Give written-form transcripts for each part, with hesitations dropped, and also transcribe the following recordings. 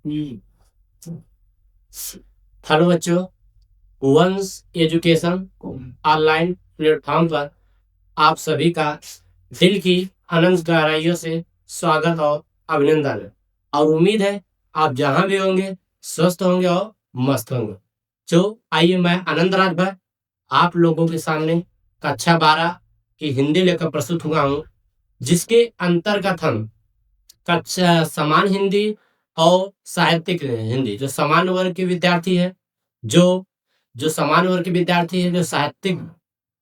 Hello बच्चों, वंश education online platform पर आप सभी का दिल की अनंत गहराइयों से स्वागत और अभिनंदन है। और उम्मीद है आप जहां भी होंगे स्वस्थ होंगे और मस्त होंगे। तो आइए, मैं आनंद राज भाई आप लोगों के सामने कक्षा 12 की हिंदी लेकर प्रस्तुत हुआ हूँ, जिसके अंतर्गत हम कक्षा समान हिंदी और साहित्यिक हिंदी, जो सामान्य वर्ग के विद्यार्थी है, जो जो सामान्य वर्ग के विद्यार्थी है, जो साहित्यिक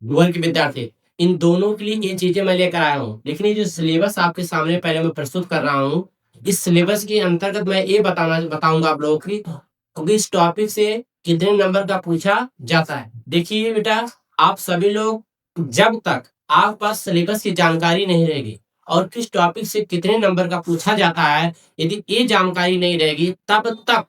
वर्ग के विद्यार्थी, इन दोनों के लिए ये चीजें मैं लेकर आया हूँ। लेकिन ये जो सिलेबस आपके सामने पहले मैं प्रस्तुत कर रहा हूँ, इस सिलेबस के अंतर्गत मैं ये बताऊंगा आप लोगों की, क्योंकि इस टॉपिक से कितने नंबर का पूछा जाता है। देखिए बेटा, आप सभी लोग, जब तक आपके पास सिलेबस की जानकारी नहीं रहेगी और किस टॉपिक से कितने नंबर का पूछा जाता है, यदि ये जानकारी नहीं रहेगी, तब तक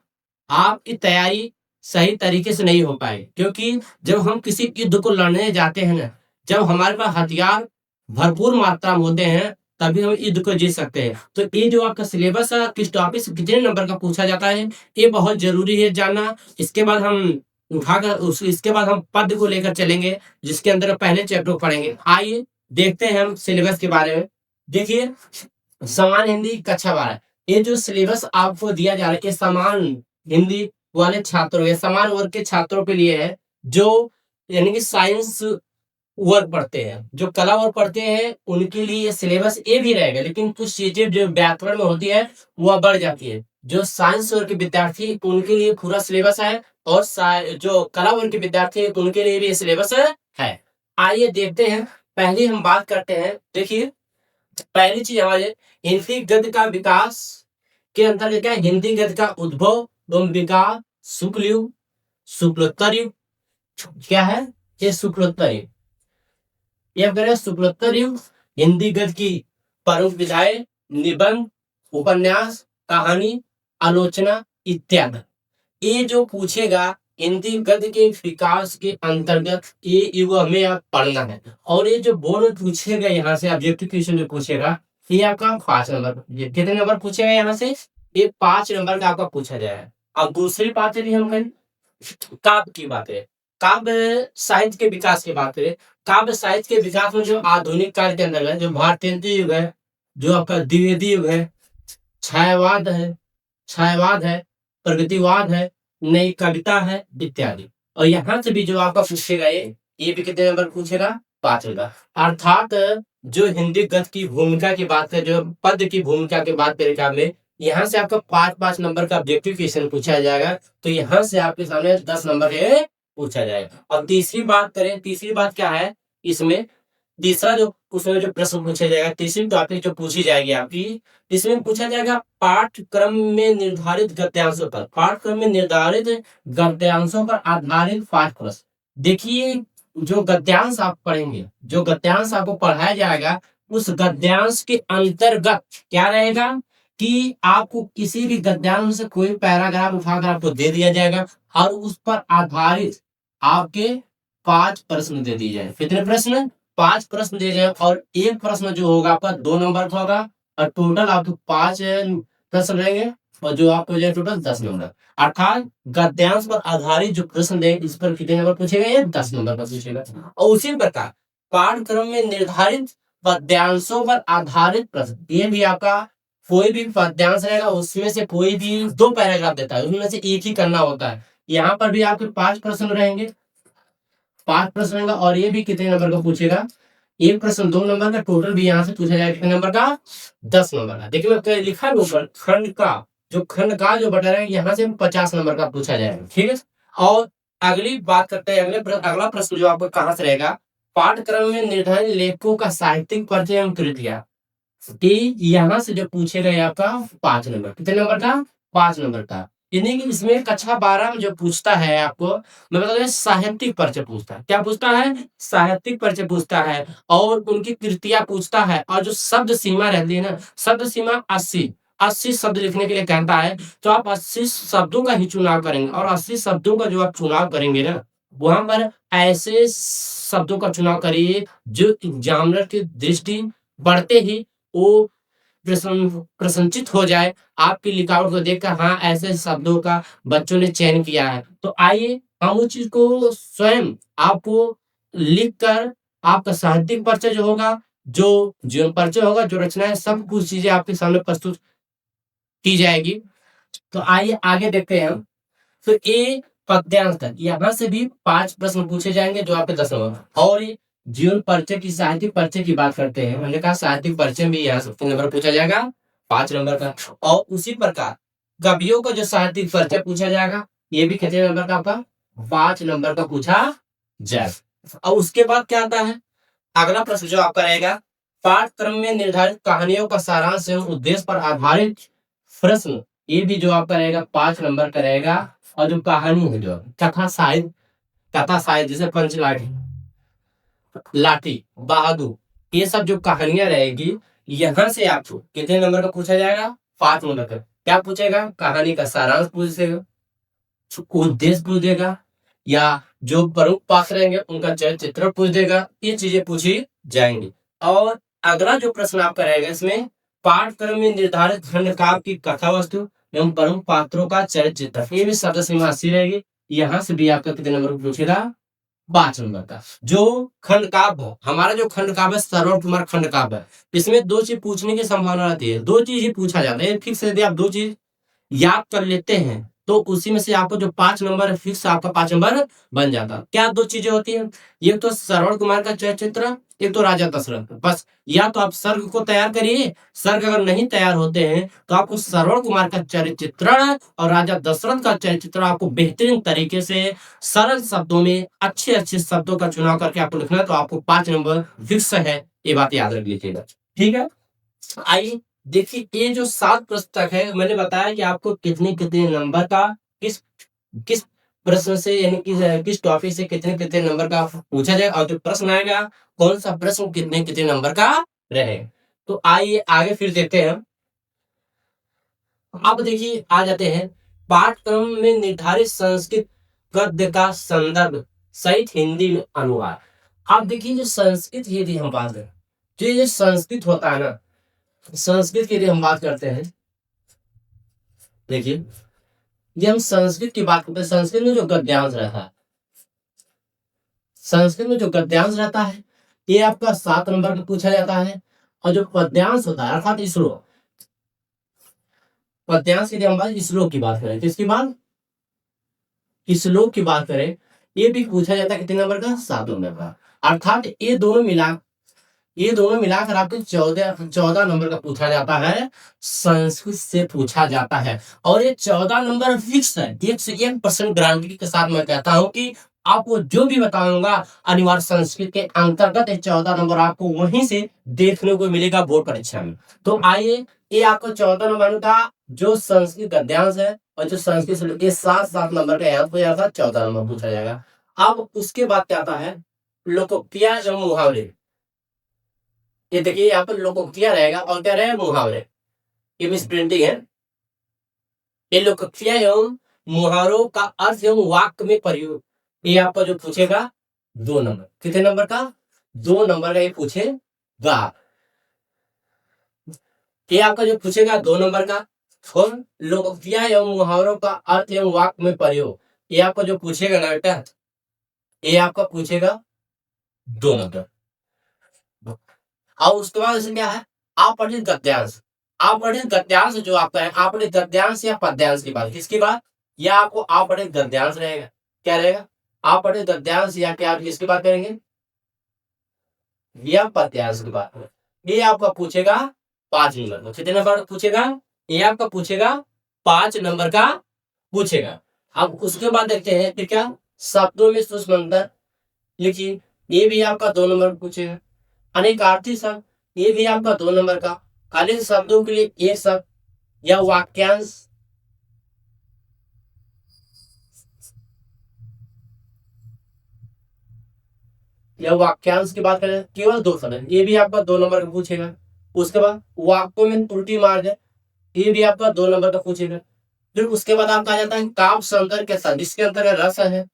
आपकी तैयारी सही तरीके से नहीं हो पाएगी। क्योंकि जब हम किसी युद्ध को लड़ने जाते हैं ना, जब हमारे पास हथियार भरपूर मात्रा में होते हैं, तभी हम युद्ध को जीत सकते हैं। तो ये जो आपका सिलेबस है, किस टॉपिक से कितने नंबर का पूछा जाता है, ये बहुत जरूरी है जानना। इसके बाद हम इसके बाद हम पद को लेकर चलेंगे, जिसके अंदर पहले चैप्टर को पढ़ेंगे। आइए देखते हैं हम सिलेबस के बारे में। देखिए, समान हिंदी कक्षा 12, ये जो सिलेबस आपको दिया जा रहा है, ये समान हिंदी वाले छात्रों या समान वर्ग के छात्रों के लिए है, जो यानी कि साइंस वर्ग पढ़ते हैं। जो कला वर्ग पढ़ते हैं उनके लिए सिलेबस ए भी रहेगा, लेकिन कुछ चीजें जो व्याकरण में होती है वह बढ़ जाती है। जो साइंस वर्ग के विद्यार्थी, उनके लिए पूरा सिलेबस है, और जो कला वर्ग के विद्यार्थी हैं, उनके लिए भी सिलेबस है। आइए देखते हैं। पहले हम बात करते हैं। देखिए, पहली चीज हमारे हिंदी गद्य का विकास के अंतर्गत क्या है? हिंदी गद्य का उद्भव एवं विकास शुक्ल युग, शुक्लोत्तर युग, क्या है ये? शुक्लोत्तर युग। ये करें शुक्लोत्तर युग। हिंदी गद्य की प्रमुख विधाएं, निबंध, उपन्यास, कहानी, आलोचना इत्यादि। ये जो पूछेगा हिंदी गद्य के विकास के अंतर्गत, ये युग हमें आप पढ़ना है। और ये जो बोर्ड पूछेगा यहाँ से, ऑब्जेक्टिव क्वेश्चन जो पूछेगा, ये आपका 5 नंबर, ये कितने नंबर पूछेगा यहाँ से? ये 5 नंबर का आपका पूछा जाएगा। अब दूसरी बात यदि हम करें काव्य की बात है, काव्य साहित्य के विकास की बात करें, काव्य साहित्य के विकास में जो आधुनिक काल के अंदर है, जो भारतीय युग है, जो आपका द्विवेदी युग है, छायावाद है, प्रगतिवाद है, नई कविता है इत्यादि। और यहाँ से भी जो आपका पूछेगा, ये भी कितने नंबर पूछेगा? 5 नंबर। अर्थात जो हिंदी गद्य की भूमिका की बात है, जो पद की भूमिका की बात करेगा में, यहाँ से आपका 5-5 नंबर का ऑब्जेक्टिव क्वेश्चन पूछा जाएगा। तो यहाँ से आपके सामने 10 नंबर के पूछा जाएगा। और तीसरी बात करें, तीसरी बात क्या है इसमें? तीसरा जो उसमें जो प्रश्न पूछा जाएगा, तीसरी टॉपिक जो पूछी जाएगी आपकी, इसमें पूछा जाएगा पाठ्यक्रम में निर्धारित गद्यांशों पर, पाठ्यक्रम में निर्धारित गद्यांशों पर आधारित 5 प्रश्न। देखिए, जो गद्यांश आप पढ़ेंगे, जो गद्यांश आपको पढ़ाया जाएगा, उस गद्यांश के अंतर्गत क्या रहेगा कि आपको किसी भी गद्यांश से कोई पैराग्राफ उठाकर आपको दे दिया जाएगा, और उस पर आधारित आपके 5 प्रश्न दे दिए जाए। कितने प्रश्न? 5 प्रश्न दिए जाए, और एक प्रश्न जो होगा आपका 2 नंबर का होगा, और टोटल आपके 5 प्रश्न रहेंगे, और जो आपको जो टोटल 10 नंबर। अर्थात गद्यांश पर आधारित जो प्रश्न देंगे, इस पर कितने नंबर पूछेगा? ये 10 नंबर का पूछेगा। और उसी प्रकार पाठ्यक्रम में निर्धारित पद्यांशों पर आधारित प्रश्न, ये भी आपका कोई भी पद्यांश रहेगा, उसमें से कोई भी 2 पैराग्राफ देता है, उसमें से एक ही करना होता है। यहाँ पर भी आपके 5 प्रश्न रहेंगे, 5 प्रश्न रहेगा, और ये भी कितने नंबर का पूछेगा? एक प्रश्न 2 नंबर का, टोटल भी यहाँ से पूछा जाएगा कितने नंबर का? 10 नंबर का। देखिए, मैं लिखा है ऊपर खंड का जो बटा है, यहाँ से 50 नंबर का पूछा जाएगा। ठीक है। और अगली बात करते हैं, अगला प्रश्न जो आपको कहाँ से रहेगा? पाठ्यक्रम में निर्धारित लेखकों का साहित्यिक परिचय एवं कृतियां, यहाँ से जो पूछेगा ये आपका 5 नंबर। कितने नंबर का? 5 नंबर का। यानी कि इसमें कक्षा 12 में जो पूछता है आपको, मैं बता दें, साहित्यिक परिचय पूछता है। क्या पूछता है? साहित्यिक परिचय पूछता है, और उनकी कृतियां पूछता है। और जो शब्द सीमा रहती है ना, शब्द सीमा 80 शब्द लिखने के लिए कहता है, तो आप 80 शब्दों का ही चुनाव करेंगे, और 80 शब्दों का जो आप चुनाव करेंगे ना, वहां पर ऐसे शब्दों का चुनाव करिए जो एग्जामिनर की दृष्टि बढ़ते ही वो प्रशंसित हो जाए आपकी लिखावट को देखकर, हाँ ऐसे शब्दों का बच्चों ने चयन किया है, तो आइए हम उस चीज को स्वयं आपको लिख कर, आपका साहित्यिक परिचय जो होगा, जो जीवन परिचय होगा, जो रचनाएं, सब कुछ चीजें आपके सामने प्रस्तुत की जाएगी। तो आइए आगे देखते हैं हम। तो ये पद्यांश तक यहाँ से भी 5 प्रश्न पूछे जाएंगे जो आपके 10 नंबर, और ये जीवन परिचय की, साहित्यिक परिचय की बात करते हैं, मैंने कहा साहित्यिक परिचय भी यहाँ से कितने नंबर पूछा जाएगा, 5 नंबर का। और उसी प्रकार कवियों का जो साहित्यिक परिचय पूछा जाएगा, ये भी कितने नंबर का आपका, 5 नंबर का पूछा जाएगा। और उसके बाद क्या आता है, अगला प्रश्न जो आपका रहेगा, पाठ्यक्रम में निर्धारित कहानियों का सारांश एवं उद्देश्य पर आधारित प्रश्न, ये भी जो आपका रहेगा 5 नंबर का रहेगा। और जो कहानी है, जो कथा साहित्य जैसे पंचलाठी, लाठी बहादुर, ये सब जो कहानियां रहेगी, यहाँ से आपको कितने नंबर का पूछा जाएगा, 5 नंबर का। क्या पूछेगा, कहानी का सारांश पूछेगा, उद्देश्य पूछ देगा, या जो प्रमुख पात्र रहेंगे उनका चरित्र पूछ देगा, ये चीजें पूछी जाएंगी। और अगला जो प्रश्न आपका रहेगा इसमें, पाठ्यक्रम में निर्धारित खंड काव्य की कथा वस्तु एवं प्रमुख पात्रों का चरित्र, ये भी शब्द सीमा 80 रहेगी। यहाँ से भी आपका कितने नंबर पूछेगा, 5 नंबर का। जो खंड काव्य है, हमारा जो खंड काव्य है, श्रवण कुमार खंड काव्य है, इसमें 2 चीज पूछने की संभावना रहती है, 2 चीज ही पूछा जाता है। फिक्स यदि आप 2 चीज याद कर लेते हैं तो उसी में से आपको जो 5 नंबर है, फिक्स आपका 5 नंबर बन जाता। क्या 2 चीजें होती हैं, एक तो श्रवण कुमार का चरित्र, एक तो राजा दशरथ। बस या तो आप सर्ग को तैयार करिए, सर्ग अगर नहीं तैयार होते हैं तो आपको श्रवण कुमार का चरित्र और राजा दशरथ का चरित्र आपको बेहतरीन तरीके से सरल शब्दों में अच्छे अच्छे शब्दों का चुनाव करके आपको लिखना है, तो आपको 5 नंबर फिक्स है, ये बात याद रख लीजिएगा। ठीक है, आइए देखिए, ये जो 7 पुस्तक है, मैंने बताया कि आपको कितने कितने नंबर का, किस किस प्रश्न से, यानी किस टॉपिक से कितने कितने नंबर का पूछा जाए, और जो प्रश्न आएगा कौन सा प्रश्न कितने कितने नंबर का रहे। तो आइए आगे फिर देखते हैं। अब देखिए आ जाते हैं, पाठ्यक्रम में निर्धारित संस्कृत गद्य का संदर्भ सहित हिंदी में अनुवाद। आप देखिए, जो संस्कृत की यदि हम बात करें, तो ये संस्कृत होता है ना, संस्कृत की यदि हम बात करते हैं, देखिए ये हम संस्कृत की बात करते हैं, संस्कृत में जो गद्यांश रहता है, संस्कृत में जो गद्यांश रहता है, ये आपका 7 नंबर का पूछा जाता है। और जो पद्यांश होता है, अर्थात श्लोक, पद्यांश की हम श्लोक की बात करें, किसकी बात, श्लोक की बात करें, ये भी पूछा जाता है कितने नंबर का, 7 नंबर का। अर्थात ये दोनों मिलाकर आपको 14 नंबर का पूछा जाता है, संस्कृत से पूछा जाता है। और ये 14 नंबर फिक्स है, 1% गारंटी के साथ मैं कहता हूं कि आपको जो भी बताऊंगा अनिवार्य संस्कृत के अंतर्गत 14 नंबर आपको वहीं से देखने को मिलेगा बोर्ड परीक्षा में। तो आइए, ये आपको 14 नंबर का जो संस्कृत गद्यांश है और जो संस्कृत से लेके 7 नंबर का याद हो जाएगा, 14 नंबर पूछा जाएगा। अब उसके बाद क्या आता है, लोकोक्तियां एवं मुहावरे। ये देखिए यहाँ पर लोकोक्तियां रहेगा और क्या रहेगा, मुहावरे। ये मिस प्रिंटिंग है। ये लोकोक्तियां एवं मुहावरों का अर्थ एवं वाक्य में प्रयोग, ये आपका जो पूछेगा 2 नंबर, कितने नंबर का, 2 नंबर का ये पूछेगा। ये आपका जो पूछेगा 2 नंबर का। और लोकोक्तियां एवं मुहावरों का अर्थ एवं वाक्य में प्रयोग, ये आपका जो पूछेगा ना बेटा, ये आपका पूछेगा 2 नंबर। और उसके बाद इसमें क्या है, अपठित गद्यांश। अपठित गद्यांश जो आपका है, अपठित गद्यांश या पद्यांश की बात, किसकी बात, या आपको अपठित गद्यांश रहेगा, क्या रहेगा, अपठित गद्यांश, या क्या किसकी बात करेंगे, या पद्यांश की बात करेंगे। ये आपका पूछेगा 5 नंबर, कितने नंबर का पूछेगा, ये आपका पूछेगा 5 नंबर का पूछेगा। अब उसके बाद देखते हैं फिर क्या, शब्दों में सूक्ष्म अंतर लिखिए, ये भी आपका 2 नंबर पूछेगा। अनेकार्थी शब्द, ये भी आपका 2 नंबर का। खाली शब्दों के लिए एक शब्द या वाक्यांश, या वाक्यांश की बात करें केवल 2 शब्द, ये भी आपका 2 नंबर का पूछेगा। उसके बाद वाक्यों में त्रुटि मार्ग है, ये भी आपका 2 नंबर का पूछेगा। फिर उसके बाद आपका आ जाता है काव्य सौंदर्य के साथ, जिसके अंतर्गत रस है,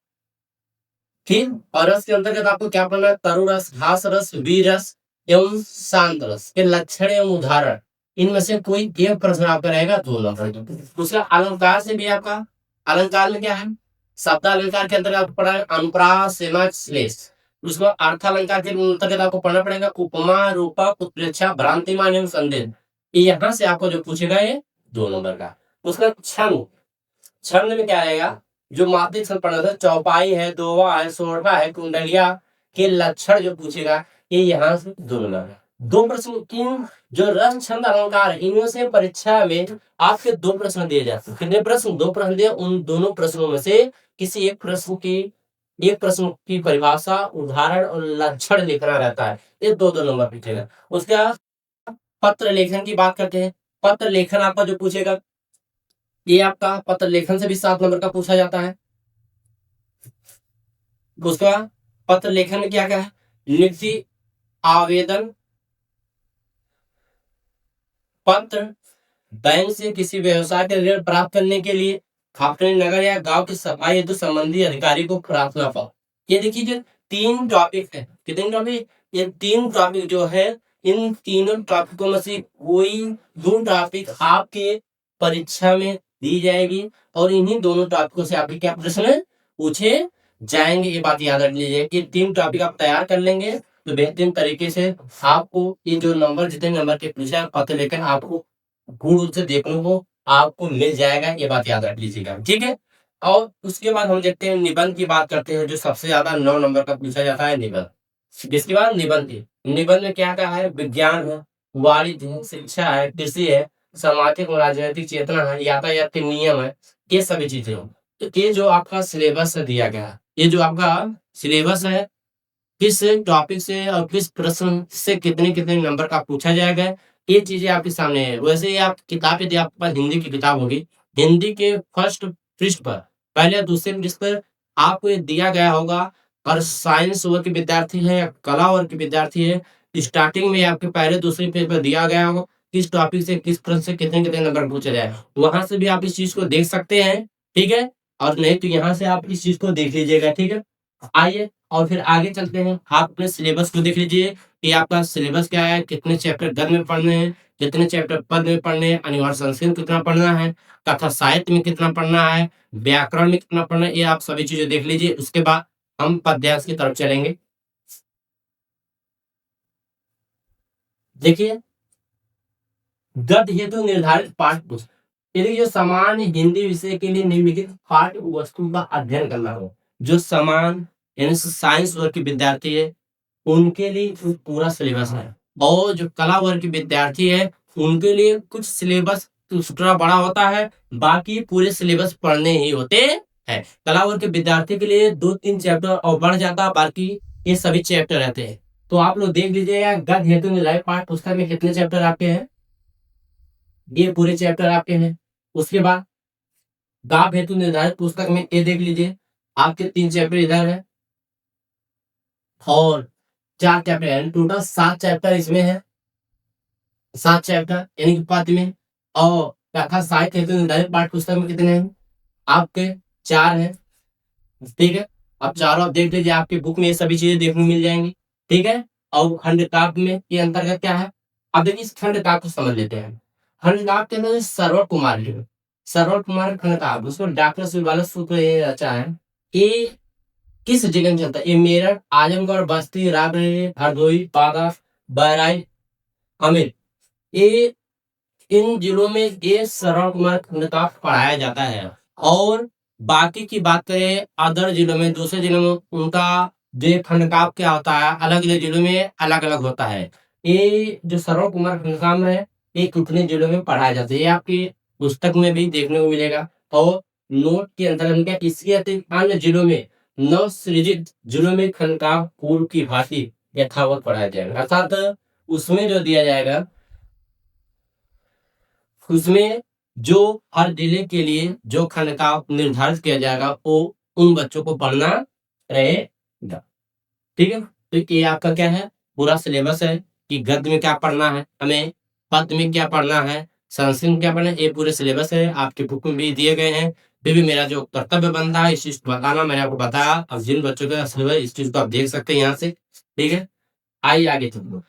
ठीक, और रस के अंतर्गत आपको क्या पढ़ना है, तरु रस, हास रस, वीर रस एवं शांत रस के लक्षण एवं उदाहरण, इनमें से कोई एक प्रश्न आपका रहेगा 2 नंबर का। दूसरा अलंकार से भी आपका, अलंकार में क्या है, शब्द अलंकार के अंतर्गत आपको पढ़ा है अनुप्रास, सीमा, श्लेष। उसको अर्थ अलंकार के अंतर्गत आपको पढ़ना पड़ेगा उपमा, रूपक, उत्प्रेक्षा, भ्रांतिमान एवं संदेह। यहाँ से आपको जो पूछेगा ये 2 नंबर का। उसका छंद, छंद में क्या रहेगा, जो मात्रिक छंद पढ़ना था, चौपाई है, दोहा है, सोरठा है, कुंडलिया के लक्षण जो पूछेगा ये यहाँ से 2 नंबर का। 2 प्रश्न इन जो रस, छंद, अलंकार है इनमें से परीक्षा में आपके 2 प्रश्न दिए जाते हैं। कितने प्रश्न, 2 प्रश्न दिए। उन दोनों प्रश्नों में से किसी एक प्रश्न की परिभाषा, उदाहरण और लक्षण लिखना रहता है। ये 2-2 नंबर पूछेगा। उसके बाद पत्र लेखन की बात करते हैं। पत्र लेखन आपका जो पूछेगा ये आपका पत्र लेखन से भी 7 नंबर का पूछा जाता है। उसका पत्र लेखन में क्या क्या है, नियुक्ति, आवेदन पत्र, बैंक से किसी व्यवसाय के ऋण प्राप्त करने के लिए, अपने नगर या गांव की सफाई हेतु संबंधी अधिकारी को प्रार्थना पत्र। ये देखिए जो 3 टॉपिक है, कितने टॉपिक, ये 3 टॉपिक जो है, इन तीनों टॉपिकों में से कोई 2 टॉपिक आपके परीक्षा में दी जाएगी और इन्हीं दोनों टॉपिकों से आपके क्या प्रश्न पूछे जाएंगे। ये बात याद रख लीजिए कि 3 टॉपिक आप तैयार कर लेंगे तो बेहतरीन तरीके से आपको ये जो नंबर, जितने नंबर के पूछा पत्र लेकर आपको गुण से देखने को आपको मिल जाएगा। ये बात याद रख लीजिएगा, ठीक है। और उसके बाद हम देखते हैं निबंध की बात करते हैं, जो सबसे ज्यादा 9 नंबर का पूछा जाता है निबंध। जिसके बाद निबंध की, निबंध में क्या क्या है, विज्ञान है, वाणिज्य है, शिक्षा है, कृषि है, सामाजिक और राजनीतिक चेतना है, यातायात के नियम है, ये सभी चीजें हो। तो ये जो आपका सिलेबस दिया गया है, ये जो आपका सिलेबस है, किस टॉपिक से और किस प्रश्न से कितने कितने नंबर का पूछा जाएगा, ये चीजें आपके सामने है। वैसे ही आप किताब, यदि आपके पास हिंदी की किताब होगी, हिंदी के फर्स्ट पृष्ठ पर, पहले या दूसरे पृष्ठ पर आपको ये दिया गया होगा। और साइंस वर्ग के विद्यार्थी है या कला वर्ग के विद्यार्थी है, स्टार्टिंग में आपके पहले दूसरे पेज पर दिया गया होगा किस टॉपिक से किस प्रश्न से कितने कितने नंबर पूछा जाए। वहां से भी आप इस चीज को देख सकते हैं, ठीक है। और नहीं तो यहाँ से आप इस चीज को देख लीजिएगा, ठीक है। आइए और फिर आगे चलते हैं। आप अपने सिलेबस को देख लीजिए कि आपका सिलेबस क्या है, कितने चैप्टर गद्य में पढ़ने हैं, कितने चैप्टर पद में पढ़ने हैं, अनिवार्य संस्कृत कितना पढ़ना है, कथा साहित्य में कितना पढ़ना है, व्याकरण में कितना पढ़ना है, ये आप सभी चीजें देख लीजिए। उसके बाद हम पद्यांश की तरफ चलेंगे। देखिए गद्य हेतु निर्धारित पाठ्य पुस्तक, यदि जो सामान्य हिंदी विषय के लिए निम्नलिखित पाठ्य वस्तु का अध्ययन करना हो, जो समान यानी साइंस वर्ग के विद्यार्थी है उनके लिए पूरा सिलेबस है। और जो कला वर्ग के विद्यार्थी है उनके लिए कुछ सिलेबस थोड़ा बड़ा होता है, बाकी पूरे सिलेबस पढ़ने ही होते हैं। कला वर्ग के विद्यार्थी के लिए 2-3 चैप्टर और बढ़ जाता है, बाकी ये सभी चैप्टर रहते हैं। तो आप लोग देख लीजिएगा गद्य हेतु निर्धारित पाठ्य पुस्तक में कितने चैप्टर आपके हैं, ये पूरे चैप्टर आपके हैं। उसके बाद काव्य हेतु निर्धारित पुस्तक में ये देख लीजिए आपके 3 चैप्टर इधर है और 4 चैप्टर है, टोटल 7 चैप्टर इसमें है, 7 चैप्टर यानी कि पद में। और कथा साहित्य हेतु निर्धारित पाठ्य पुस्तक में कितने हैं आपके, 4 है, ठीक है। अब चारों आप देख लीजिए, आपके बुक में ये सभी चीजें देखने को मिल जाएंगी, ठीक है। और खंड काव्य में ये अंतर्गत क्या है, अब देखिए इस खंड काव्य को समझ लेते हैं। खंड काव्य के अंदर सरवर कुमार लिखे, सरवर कुमार खंड काव्य, उसको डॉक्टर शिवाला सूत्र ये रचा है। ये किस जिले में चलता है, ये मेरठ, आजमगढ़, बस्ती, रायबरेली, हरदोई, बागा, बहराइच, अमेर, ये इन जिलों में ये सरवर कुमार खंड काव्य पढ़ाया जाता है। और बाकी की बात करें अदर जिलों में, दूसरे जिलों में उनका जो खंड काव्य क्या होता है अलग अलग जिलों में अलग अलग होता है। ये जो सरवर कुमार खंड काव्य है ये कितने जिलों में पढ़ाया जाता है, ये आपकी पुस्तक में भी देखने को मिलेगा। और नोट के अंदर हम क्या, इसके अतिरिक्त अन्य जिलों में नव सृजित जिलों में खंड काव्य पूर्व की भांति यथावत पढ़ाया जाएगा। अर्थात उसमें जो दिया जाएगा उसमें जो हर जिले के लिए जो खंड काव्य निर्धारित किया जाएगा वो उन बच्चों को पढ़ना रहेगा, ठीक है। तो ये आपका क्या है, पूरा सिलेबस है कि गद्य में क्या पढ़ना है, हमें पद में क्या पढ़ना है, संस्कृत में क्या पढ़ना है, ये पूरे सिलेबस है आपके बुक में भी दिए गए हैं। फिर भी मेरा जो कर्तव्य बनता है इस चीज को बताना, मैंने आपको बताया। अब जिन बच्चों का सिलेबस इस चीज को आप देख सकते हैं यहाँ से, ठीक है। आइए आगे चलो।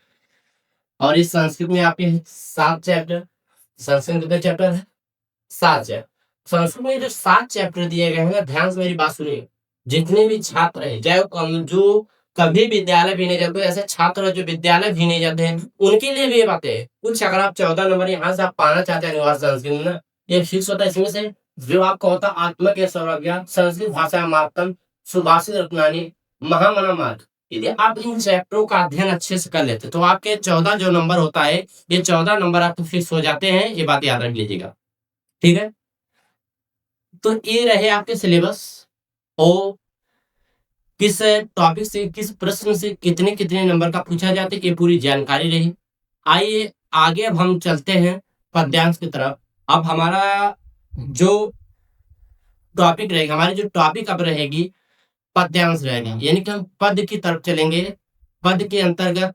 और इस संस्कृत में आपके 7 चैप्टर, संस्कृत कितने चैप्टर है? 7 चैप्टर। संस्कृत में जो 7 चैप्टर दिए गए हैं ना, ध्यान से मेरी बात सुनिए। जितने भी छात्र हैं, चाहे जो कभी विद्यालय भी नहीं जाते, ऐसे छात्र जो विद्यालय भी नहीं जाते हैं, उनके लिए भी ये बातें हैं। कुछ अगर आप 14 नंबर यहाँ से आप पाना चाहते हैं अनिवार्य संस्कृत में ना, ये फिक्स होता है। इसमें से जो आपका होता है आत्मा के सौरभ्या, संस्कृत भाषा मातम, सुभाषित रत्नानी, महामना मार्ग, यदि आप इन चैप्टरों का अध्ययन अच्छे से कर लेते तो आपके 14 जो नंबर होता है, ये 14 नंबर आपको फिक्स हो जाते हैं। ये बात याद रख लीजिएगा, ठीक है। तो ये रहे आपके सिलेबस और किस टॉपिक से, किस प्रश्न से कितने कितने नंबर का पूछा जाता है, ये पूरी जानकारी रही। आइए आगे अब हम चलते हैं पद्यांश की तरफ। अब हमारा जो टॉपिक रहेगा, हमारी जो टॉपिक अब रहेगी पद्यांश रहेगा, यानी कि हम पद की तरफ चलेंगे। पद के अंतर्गत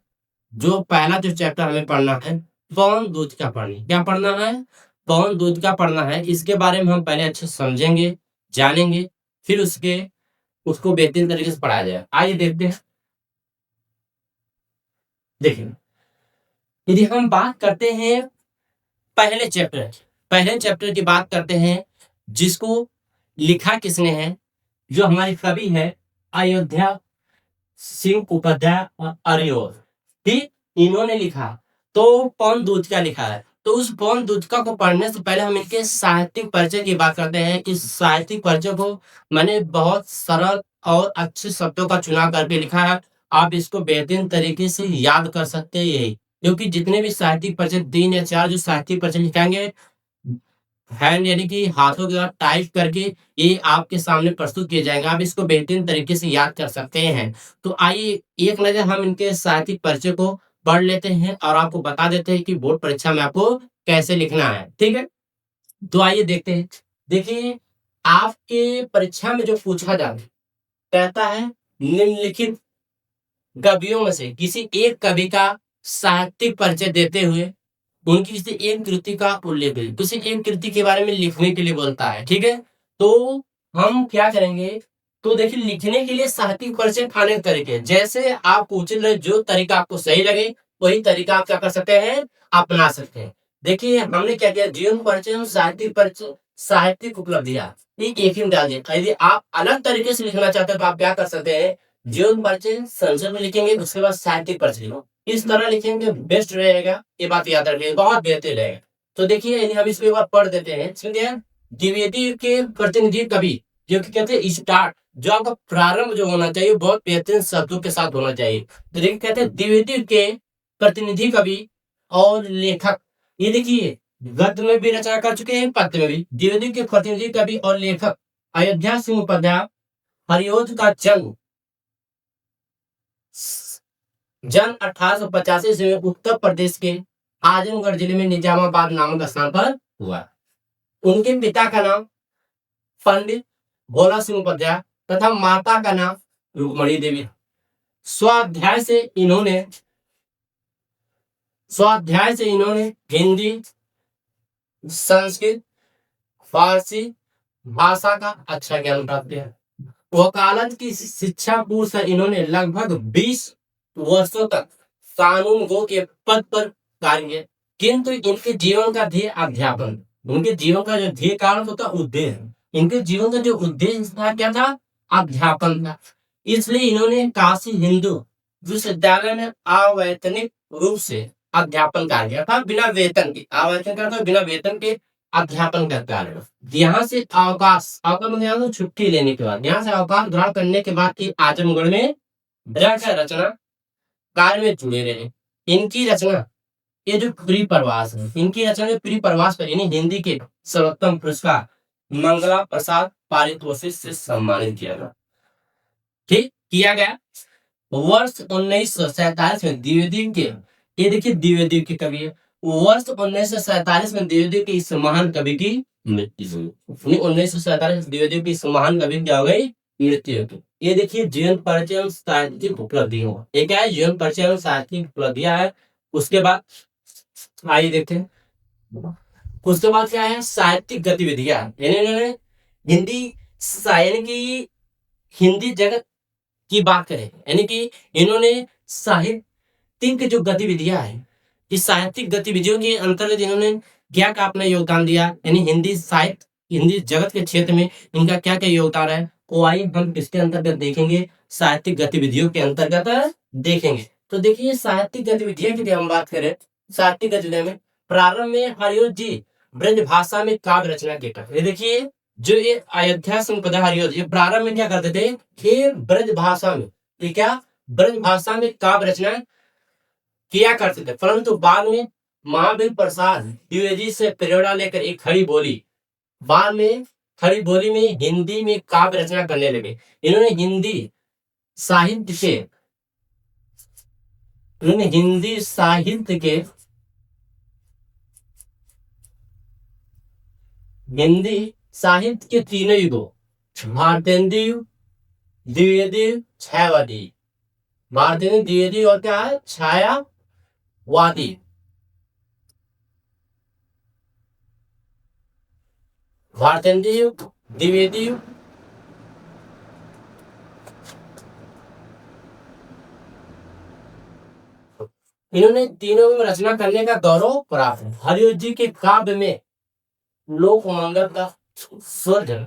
जो पहला जो चैप्टर हमें पढ़ना है, पवन दूत का पढ़ना। क्या पढ़ना है? पवन दूत का पढ़ना है। इसके बारे में हम पहले अच्छे समझेंगे, जानेंगे, फिर उसको बेहतरीन तरीके से पढ़ाया जाए। आइए देखते हैं। देखिए, यदि हम बात करते हैं पहले चैप्टर की बात करते हैं, जिसको लिखा किसने है, जो हमारे कवि है अयोध्या सिंह उपाध्याय और अरियोर, ठीक, इन्होंने लिखा। तो पवन दूत का लिखा है। तो उस पवन दूतका को पढ़ने से पहले हम इनके साहित्यिक परिचय की बात करते हैं। इस साहित्यिक परिचय को मैंने बहुत सरल और अच्छे शब्दों का चुनाव करके लिखा है। आप इसको बेहतरीन तरीके से याद कर सकते हैं यही, क्योंकि जितने भी साहित्यिक परिचय 3 या 4 जो साहित्यिक परिचय लिखाएंगे हैंड यानी कि हाथों के साथ टाइप करके ये आपके सामने प्रस्तुत किए जाएंगे। आप इसको बेहतरीन तरीके से याद कर सकते हैं। तो आइए एक नजर हम इनके साहित्यिक परिचय को पढ़ लेते हैं और आपको बता देते हैं कि बोर्ड परीक्षा में आपको कैसे लिखना है, ठीक है। तो आइए देखते हैं। देखिए, आपके परीक्षा में जो पूछा जाता है, कहता है निम्नलिखित कवियों में से किसी एक कवि का साहित्यिक परिचय देते हुए उनकी किसी एक कृति का उल्लेख करें। किसी एक कृति के बारे में लिखने के लिए बोलता है, ठीक है। तो हम क्या करेंगे? तो देखिए, लिखने के लिए साहित्यिक परिचय का अनेक तरीके हैं। जैसे आप उचित लगे, जो तरीका आपको सही लगे वही तरीका आप क्या कर सकते हैं, अपना सकते हैं। देखिए, हमने क्या किया, जीवन परिचय और साहित्यिक परिचय, साहित्यिक उपलब्धियां, एक ही में डाल दिया। यदि आप अलग तरीके से लिखना चाहते हैं तो आप क्या कर सकते हैं, जीवन परिचय संक्षेप में लिखेंगे, उसके बाद साहित्यिक परिचय इस तरह लिखेंगे, बेस्ट रहेगा। ये बात याद रखिएगा, बहुत बेहतर रहेगा। तो देखिए, यदि हम इसको एक बार पढ़ देते हैं, सुनिए। द्विवेदी के प्रतिनिधि कवि, जो कि कहते हैं स्टार्ट, जो आपका प्रारंभ जो होना चाहिए बहुत बेहतरीन शब्दों के साथ होना चाहिए। तो देखिए, कहते हैं द्विवेदी के प्रतिनिधि कवि और लेखक। ये देखिए, गद्य में भी रचना कर चुके हैं, पद्य में भी। द्विवेदी के प्रतिनिधि कवि और लेखक अयोध्या सिंह उपाध्याय। हरिओध का जन्म 1885 ईस्वी में उत्तर प्रदेश के आजमगढ़ जिले में निजामाबाद नामक स्थान पर हुआ। उनके पिता का नाम पंडित भोला सिंह उपाध्याय तथा माता का नाम रुक्मणी देवी। स्वाध्याय से इन्होंने हिंदी, संस्कृत, फारसी भाषा का अच्छा ज्ञान प्राप्त किया। वकालत की शिक्षा पूर्व से इन्होंने लगभग 20 वर्षों तक कानूनगो के पद पर कार्य किया, किंतु इनके जीवन का ध्येय अध्यापन। उनके जीवन का जो ध्येय कारण होता उद्देश्य, इनके जीवन का जो उद्देश्य था क्या था, अध्यापन था। इसलिए इन्होंने काशी हिंदू विश्वविद्यालय में अवैतनिक रूप से अध्यापन कार्य किया था, बिना वेतन के। अवैतनिक का बिना वेतन के अध्यापन का कार्य। यहाँ से अवकाश छुट्टी लेने के बाद, यहाँ से अवकाश ग्रहण करने के बाद आजमगढ़ में रचना कार्य में जुड़े रहे। इनकी रचना, ये जो प्री प्रवास है, इनकी रचना जो प्री प्रवास पर यानी हिंदी के सर्वोत्तम पुरस्कार मंगला प्रसाद पारितोषिक से सम्मानित किया गया, ठीक किया गया। वर्ष 1947 में द्विवेदी के, ये देखिए द्विवेदी के कवि है। वर्ष 1947 में द्विवेदी के इस महान कवि की मृत्यु हुई। 1947 द्विवेदी की इस महान कवि क्या हो गई, मृत्यु की। ये देखिए, जीवन परिचय एवं साहित्यिक उपलब्धियां, ये क्या है, जीवन परिचय एवं साहित्यिक उपलब्धियां है। उसके बाद आइए देखते हैं, उसके बाद क्या है, साहित्यिक गतिविधियां। इन्होंने यानी कि हिंदी जगत की बात करें, यानी कि इन्होंने साहित्यिक जो गतिविधियां है, इस साहित्यिक गतिविधियों के अंतर्गत इन्होंने क्या क्या अपना योगदान दिया, यानी हिंदी साहित्य, हिंदी जगत के क्षेत्र में इनका क्या क्या योगदान है, वो आइए हम किसके अंतर्गत देखेंगे, साहित्यिक गतिविधियों के अंतर्गत देखेंगे। तो देखिए साहित्यिक गतिविधियों की हम बात करें, साहित्यिक गतिविधियों में प्रारंभ में हरियों जी ब्रज भाषा में काव्य रचना के कर, ये देखिए जो ये अयोध्या संपदा हरियों ये प्रारंभ में क्या करते थे, ये ब्रज भाषा में, ये क्या ब्रज भाषा में काव्य रचना किया करते थे, परंतु बाद में महावीर प्रसाद द्विवेदी से प्रेरणा लेकर एक खड़ी बोली, बाद में खड़ी बोली में हिंदी में काव्य रचना करने लगे। इन्होंने हिंदी साहित्य के इन्होंने हिंदी साहित्य के हिंदी साहित्य के तीनों युगों भारतेंदु युग, द्विवेदी युग, छायावादी, भारतेंदु द्विवेदी और क्या है छायावादी, भारतेंदु युग, द्विवेदी युग, इन्होंने तीनों में रचना करने का गौरव प्राप्त है। हरियों जी के काव्य में लोक मंगल का सृजन,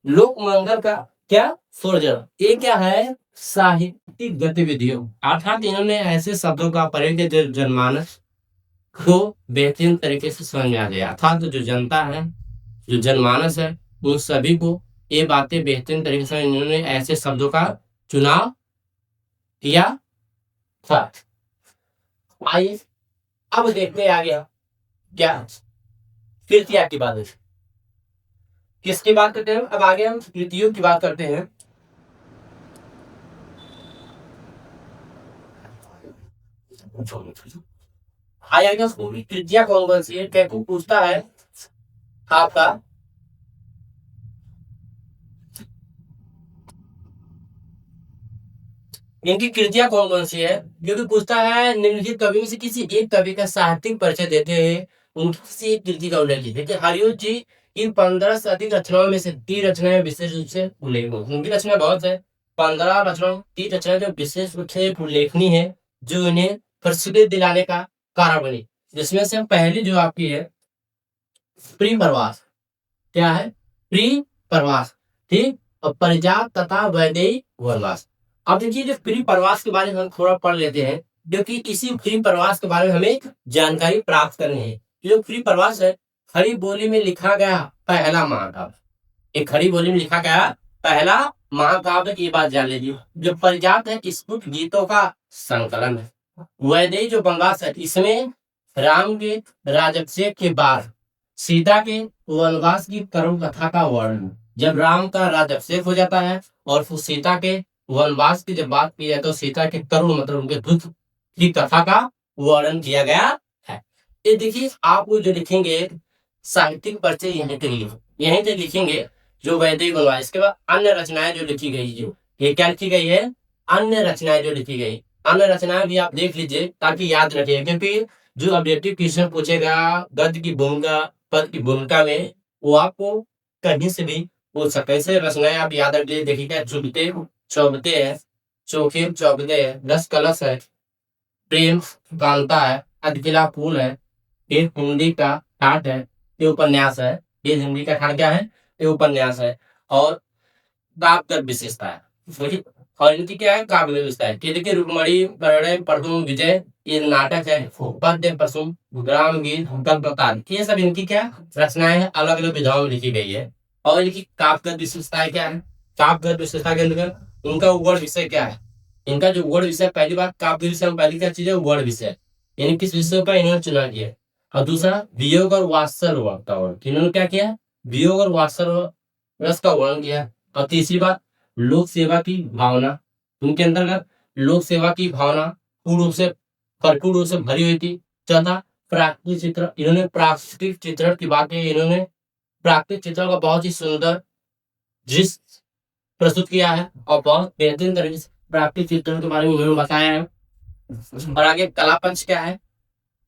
लोक मंगल का क्या सृजन, ये क्या है साहित्यिक गतिविधियों, अर्थात इन्होंने ऐसे शब्दों का प्रयोग किया जो जनमानस को बेहतरीन तरीके से समझ में आ जाए, अर्थात जो जनता है, जो जनमानस है, उन सभी को ये बातें बेहतरीन तरीके से इन्होंने ऐसे शब्दों का चुनाव किया था। आइए अब देखते आ गया क्या कृतियां की बात है, किसकी बात करते हैं, अब आगे हम कृतियों की बात करते हैं। आएगा पूरी कृतियां कौन कौन सी है, कैकू पूछता है आपका, इनकी कृतियां कौन कौन सी है, जो कि पूछता है निम्नलिखित कवि में से किसी एक कवि का साहित्यिक परिचय देते हैं, उनकी किसी एक कृति का उल्लेख कीजिए। देखिए हरियों जी इन 15 से अधिक रचनाओं में से 3 रचनाएं विशेष रूप से उल्लेख, उनकी रचना बहुत है, 15 रचनाओं 3 रचनाएं जो विशेष रूप से उल्लेखनीय है, जो इन्हें प्रसिद्धि दिलाने का कारण बनी, जिसमें से पहली जो आपकी है प्रिय प्रवास, क्या है प्रिय प्रवास, ठीक, और परिजात तथा वैदेही वनवास। अब देखिए जो प्रिय प्रवास के बारे में हम थोड़ा पढ़ लेते हैं, क्योंकि इसी प्रिय प्रवास के बारे में हमें जानकारी प्राप्त करनी है। जो प्रिय प्रवास है खड़ी बोली में लिखा गया पहला महाकाव्य, एक खड़ी बोली में लिखा गया पहला महाकाव्य की बात जान लीजिए। जो परिजात है स्फुट गीतों का संकलन है, वैदेही जो वनवास है इसमें राम के राज्याभिषेक के बाद सीता के वनवास की करुण कथा का वर्णन, जब राम का राज्याभिषेक हो जाता है और फिर सीता के वनवास की जब बात की जाए तो सीता के करुण मतलब उनके दुख की कथा का वर्णन किया गया है। ये देखिए आप जो लिखेंगे साहित्यिक परिचय यहीं से लिखेंगे जो वैदिक वनवास, इसके बाद अन्य रचनाएं जो लिखी गई, जो ये क्या लिखी गई है अन्य रचनाएं जो लिखी गई, अन्य रचनाएं भी आप देख लीजिए ताकि याद रखिए, क्योंकि जो ऑब्जेक्टिव क्वेश्चन पूछेगा गद्य की भूमिका पद की भूमिका में वो आपको कहीं से भी पूछ सकते हैं। ऐसे रचनाएं आप याद रखिए, देखिए चुभते चौबते है, चोखे चौबते है, रस कलश है, प्रेम कांता है, अधकिला फूल है, ये हिंदी का ठाट है, ये उपन्यास है, ये हिंदी का ठाट क्या है, ये उपन्यास है, और काव्य विशेषता है, ठीक? और इनकी क्या है काव्य विशेषता है कि देखिए रुक्मणी प्रणय प्रथम विजय ये नाटक है, पद्य प्रसुम ग्राम गीत कल्पतान, ये सब इनकी क्या रचनाएं हैं, अलग अलग विधाओं में लिखी गई है। और इनकी काव्य विशेषताएं क्या है, काव्य विशेषता के अंतर्गत उनका वर्ड विषय क्या है, इनका जो वर्ड विषय, पहली बात काव्य विषय में पहली क्या चीज है वर्ड विषय, यानी किस विषय का इन्होंने चुना किया है। और दूसरा वियोग और वात्सल्य का वर्णन, इन्होंने क्या किया वियोग और वात्सल्य रस का वर्णन किया। और तीसरी बात लोक सेवा की भावना, उनके अंतर्गत लोक सेवा की भावना पूर्ण रूप से भरपूर रूप से भरी हुई थी। चौथा प्राकृतिक चित्र, इन्होंने प्राकृतिक चित्रण की बात की, इन्होंने प्राकृतिक चित्रण का बहुत ही सुंदर दृश्य प्रस्तुत किया है और बहुत बेहतरीन तरीके से प्राकृतिक चित्रण के बारे में उन्होंने बताया है। और आगे कला पंच क्या है,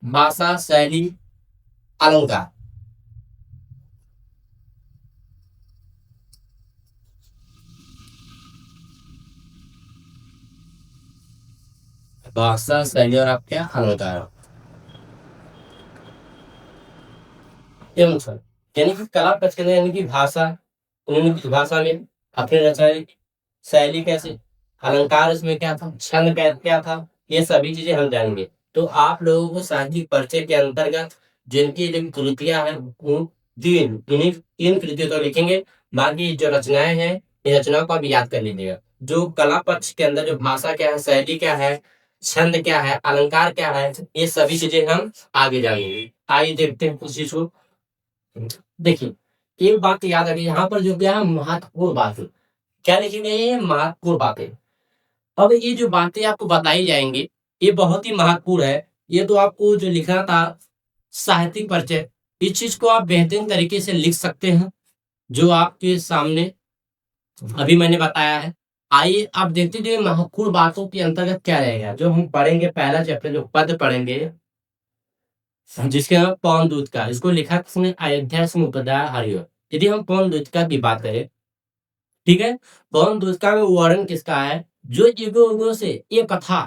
भाषा शैली अलंकार, भाषा शैली और आप क्या अलंकार, एवं छल यानी कि कला पक्ष के अंदर यानी कि भाषा, उनकी भाषा में अपने रचनाई शैली कैसे, अलंकार इसमें क्या था, छंद क्या था, ये सभी चीजें हम जानेंगे। तो आप लोगों को साहित्यिक परिचय के अंतर्गत जिनकी जो कृतियां हैं वो तीन इन्हीं तीन कृतियों को लिखेंगे। बाकी जो रचनाएं हैं इन रचनाओं को आप याद कर लीजिएगा। जो कला पक्ष के अंदर जो भाषा क्या है, शैली क्या है, छंद क्या है, अलंकार क्या है, ये सभी चीजें हम आगे जानेंगे। आइए देखते हैं कुछ चीज को। देखिए, एक बात तो याद रखिए, यहाँ पर जो क्या है महत्वपूर्ण बात है। क्या लिखी गई है? महत्वपूर्ण बातें। अब ये जो बातें आपको बताई जाएंगी ये बहुत ही महत्वपूर्ण है। ये तो आपको जो लिखना था साहित्यिक परिचय, इस चीज को आप बेहतरीन तरीके से लिख सकते हैं जो आपके सामने अभी मैंने बताया है। आइए आप देखते जाइए महत्वपूर्ण बातों के अंतर्गत क्या रहेगा जो हम पढ़ेंगे। पहला चैप्टर जो पद पढ़ेंगे जिसके नाम पवन दूत का, इसको लिखा किसने? अयोध्या सिंह उपाध्याय हरिहर। यदि हम पवन दूत का की बात करें, ठीक है, पवन दूत का में वर्णन किसका है? जो युगों युगों से ये कथा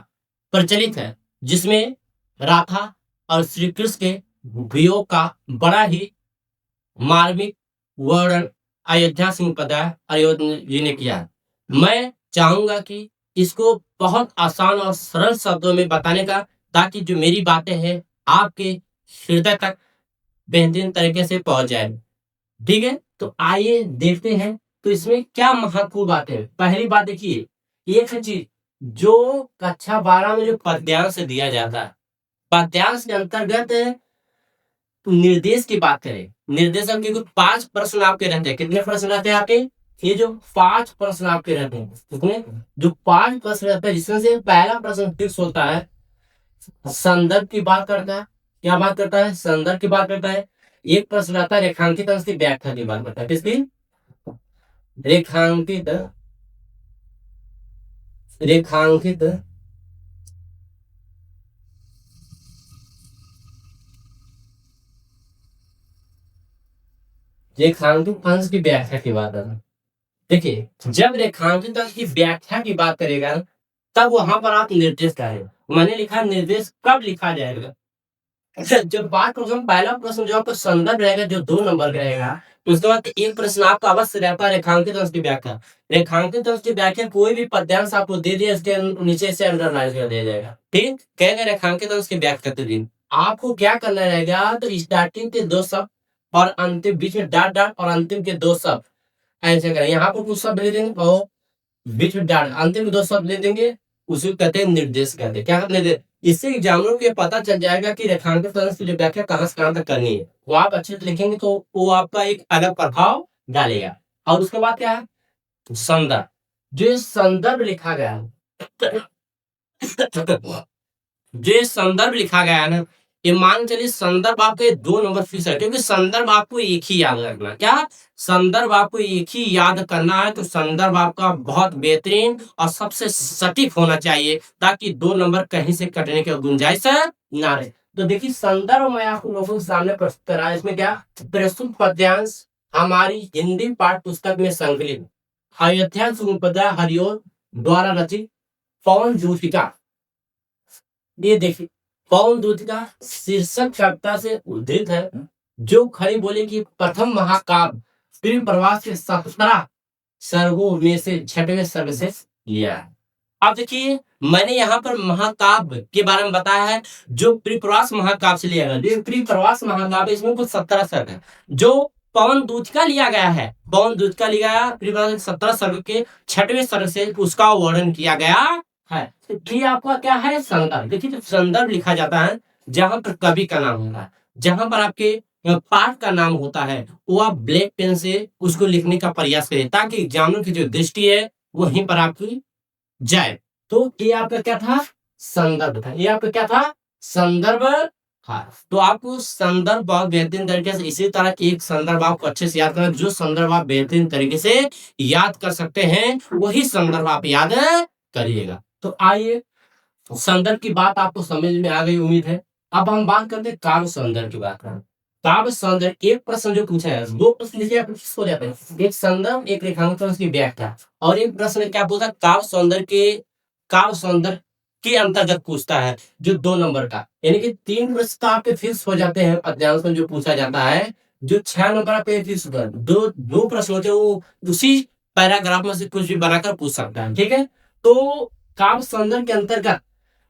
प्रचलित है जिसमें राधा और श्री कृष्ण के वियोग का बड़ा ही मार्मिक वर्णन अयोध्या सिंह उपाध्याय अयोध्या जी ने किया है। मैं चाहूंगा कि इसको बहुत आसान और सरल शब्दों में बताने का, ताकि जो मेरी बातें हैं आपके हृदय तक बेहतरीन तरीके से पहुंच जाए। ठीक है, तो आइए देखते हैं। तो इसमें क्या महत्वपूर्ण बात है? पहली बात देखिए, एक है चीज जो कक्षा 12 में जो पद्यांश दिया जाता है, पद्यांश के अंतर्गत निर्देश की बात करें, निर्देशक के कुछ 5 प्रश्न आपके रहते हैं। कितने प्रश्न रहते हैं आपके? ये जो 5 प्रश्न आपके रहते हैं, कितने? जो 5 प्रश्न रहते हैं, जिसमें से पहला प्रश्न फिक्स होता है, संदर्भ की बात करता है। क्या बात करता है? संदर्भ की बात करता है। एक प्रश्न रहता है रेखांकित अंश की व्याख्या की बात करता है। किसकी? रेखांकित रेखांकित रेखांकित अंश की व्याख्या की बात है। देखिए, जब रेखांकित अंश की व्याख्या की बात करेगा तब वहां पर आप निर्देश करें। मैंने लिखा निर्देश कब लिखा जाएगा? जब बात करूँ हम, पहला प्रश्न जो आपका संदर्भ रहेगा जो 2 नंबर का रहेगा, तो उसके बाद एक प्रश्न आपका अवश्य रहता है रेखांकित अंश की व्याख्या। रेखांकित अंश की व्याख्या कोई भी पद्यांश आपको दे दिया इसके नीचे से अंडरलाइन कर दिया जाएगा। ठीक, कहेंगे रेखांकित अंश की व्याख्या करते दिन आपको क्या करना रहेगा? तो स्टार्टिंग के 2 शब्द और अंतिम बीच में डॉट डॉट और अंतिम के 2 शब्द ऐसे करें। यहाँ पर कुछ शब्द ले देंगे और बीच में डॉट, अंतिम के 2 शब्द ले देंगे, उसी को कहते हैं निर्देश कहते हैं। क्या निर्देश? इससे एग्जामिनर को ये पता चल जाएगा कि रेखांकित अंश की जो व्याख्या कहां से कहां तक करनी है। वो आप अच्छे से लिखेंगे तो वो आपका एक अलग प्रभाव डालेगा। और उसके बाद क्या है? संदर्भ। जो ये संदर्भ लिखा गया है, जो ये संदर्भ लिखा गया है ना, ये मान के चलिए संदर्भ आपके 2 नंबर फिक्स है, क्योंकि संदर्भ आपको एक ही याद रखना। क्या? संदर्भ आपको एक ही याद करना है। तो संदर्भ आपका बहुत बेहतरीन और सबसे सटीक होना चाहिए, ताकि 2 नंबर कहीं से कटने की गुंजाइश ना रहे। तो देखिए, संदर्भ मैं आप लोगों के सामने प्रस्तुत करा। इसमें क्या? प्रस्तुत पद्यांश हमारी हिंदी पाठ्य पुस्तक में संकलित अयोध्या सिंह उपाध्याय हरिओं द्वारा रचित पवन ज्योतिका। ये देखिए, पवन दूत का शीर्षक कविता से उद्धृत है, जो खड़ी बोले कि प्रथम महाकाव्य प्रेम प्रवास के 17 सर्गों में से 6वें सर्ग से लिया है। अब देखिए, मैंने यहाँ पर महाकाव्य के बारे में बताया है जो प्रिप्रवास महाकाव्य से लिया गया। प्रिप्रवास महाकाव्य इसमें कुल 17 सर्ग है, जो पवन दूत का लिया गया है। पवन दूत का लिया गया प्रिप्रवास 17 सर्ग के 6वें सर्ग से उसका वर्णन किया गया है। तो ये आपका क्या है? संदर्भ। देखिए, जब संदर्भ लिखा जाता है जहां पर कवि का नाम होता है, जहां पर आपके पाठ का नाम होता है, वो आप ब्लैक पेन से उसको लिखने का प्रयास करें, ताकि एग्जामिनर की जो दृष्टि है वहीं पर आपकी जाए। तो ये आपका क्या था? संदर्भ था। ये आपका क्या था? संदर्भ था। तो आपको संदर्भ बहुत बेहतरीन तरीके से, इसी तरह एक संदर्भ आपको अच्छे से याद करना। जो संदर्भ आप बेहतरीन तरीके से याद कर सकते हैं वही संदर्भ आप याद करिएगा। तो आइए, संदर्भ की बात आपको समझ में आ गई उम्मीद है। अब हम बात करते हैं काव्य संदर्भ की बात करें। काव्य संदर्भ, एक प्रश्न जो पूछा है, 2 प्रश्न लीजिए आप हो जाते हैं, एक संदर्भ एक रेखांकन की व्याख्या, और एक प्रश्न क्या पूछा? काव्य सौंदर्य के अंतर्गत पूछता है जो 2 नंबर का। यानी कि 3 प्रश्न तो आपके फिक्स हो जाते हैं पद्यांश में जो पूछा जाता है। जो 6 नंबर का पेज फिक्स कर दो प्रश्न होते हैं वो उसी पैराग्राफ में से कुछ भी बनाकर पूछ सकता है। ठीक है, तो काव्य संदर्भ के अंतर्गत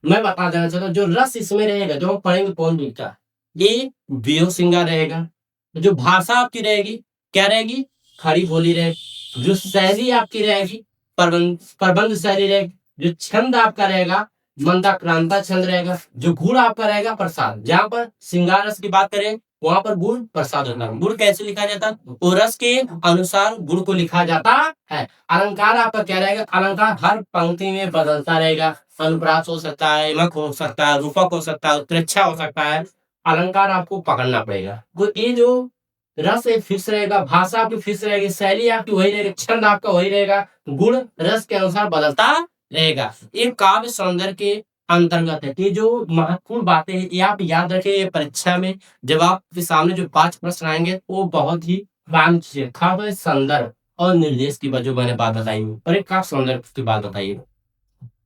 मैं बता देना चाहता हूँ जो रस इसमें रहेगा जो हम पढ़ेंगे पवन दुख का, ये वियोग श्रृंगार रहेगा। जो भाषा आपकी रहेगी क्या रहेगी, खड़ी बोली रहेगी। जो शैली आपकी रहेगी प्रबंध शैली रहेगी। जो छंद आपका रहेगा मंदाक्रांता छंद रहेगा। जो गुण आपका रहेगा प्रसाद। जहां पर श्रृंगार रस की बात करें वहां पर गुण प्रसाद होता है। गुण कैसे लिखा जाता है, वो रस के अनुसार गुण को लिखा जाता है। अलंकार आपका क्या रहेगा, अलंकार हर पंक्ति में बदलता रहेगा। अनुप्रास हो सकता है, यमक हो सकता है, रूपक हो सकता है, उत्प्रेक्षा हो सकता है। अलंकार आपको पकड़ना पड़ेगा। तो ये जो रस एक फिक्स रहेगा, भाषा आपकी फिक्स रहेगी, शैली आपकी वही रहेगी, छंद आपका वही रहेगा, गुण रस के अनुसार बदलता रहेगा। ये काव्य सौंदर्य के अंतर्गत है। ये जो महत्वपूर्ण बातें हैं ये आप याद रखिए। परीक्षा में जब आपके सामने जो 5 प्रश्न आएंगे वो बहुत ही काव्य संदर्भ और निर्देश की जो मैंने बात बताई और एक काव्य सौंदर्य की बात बताई।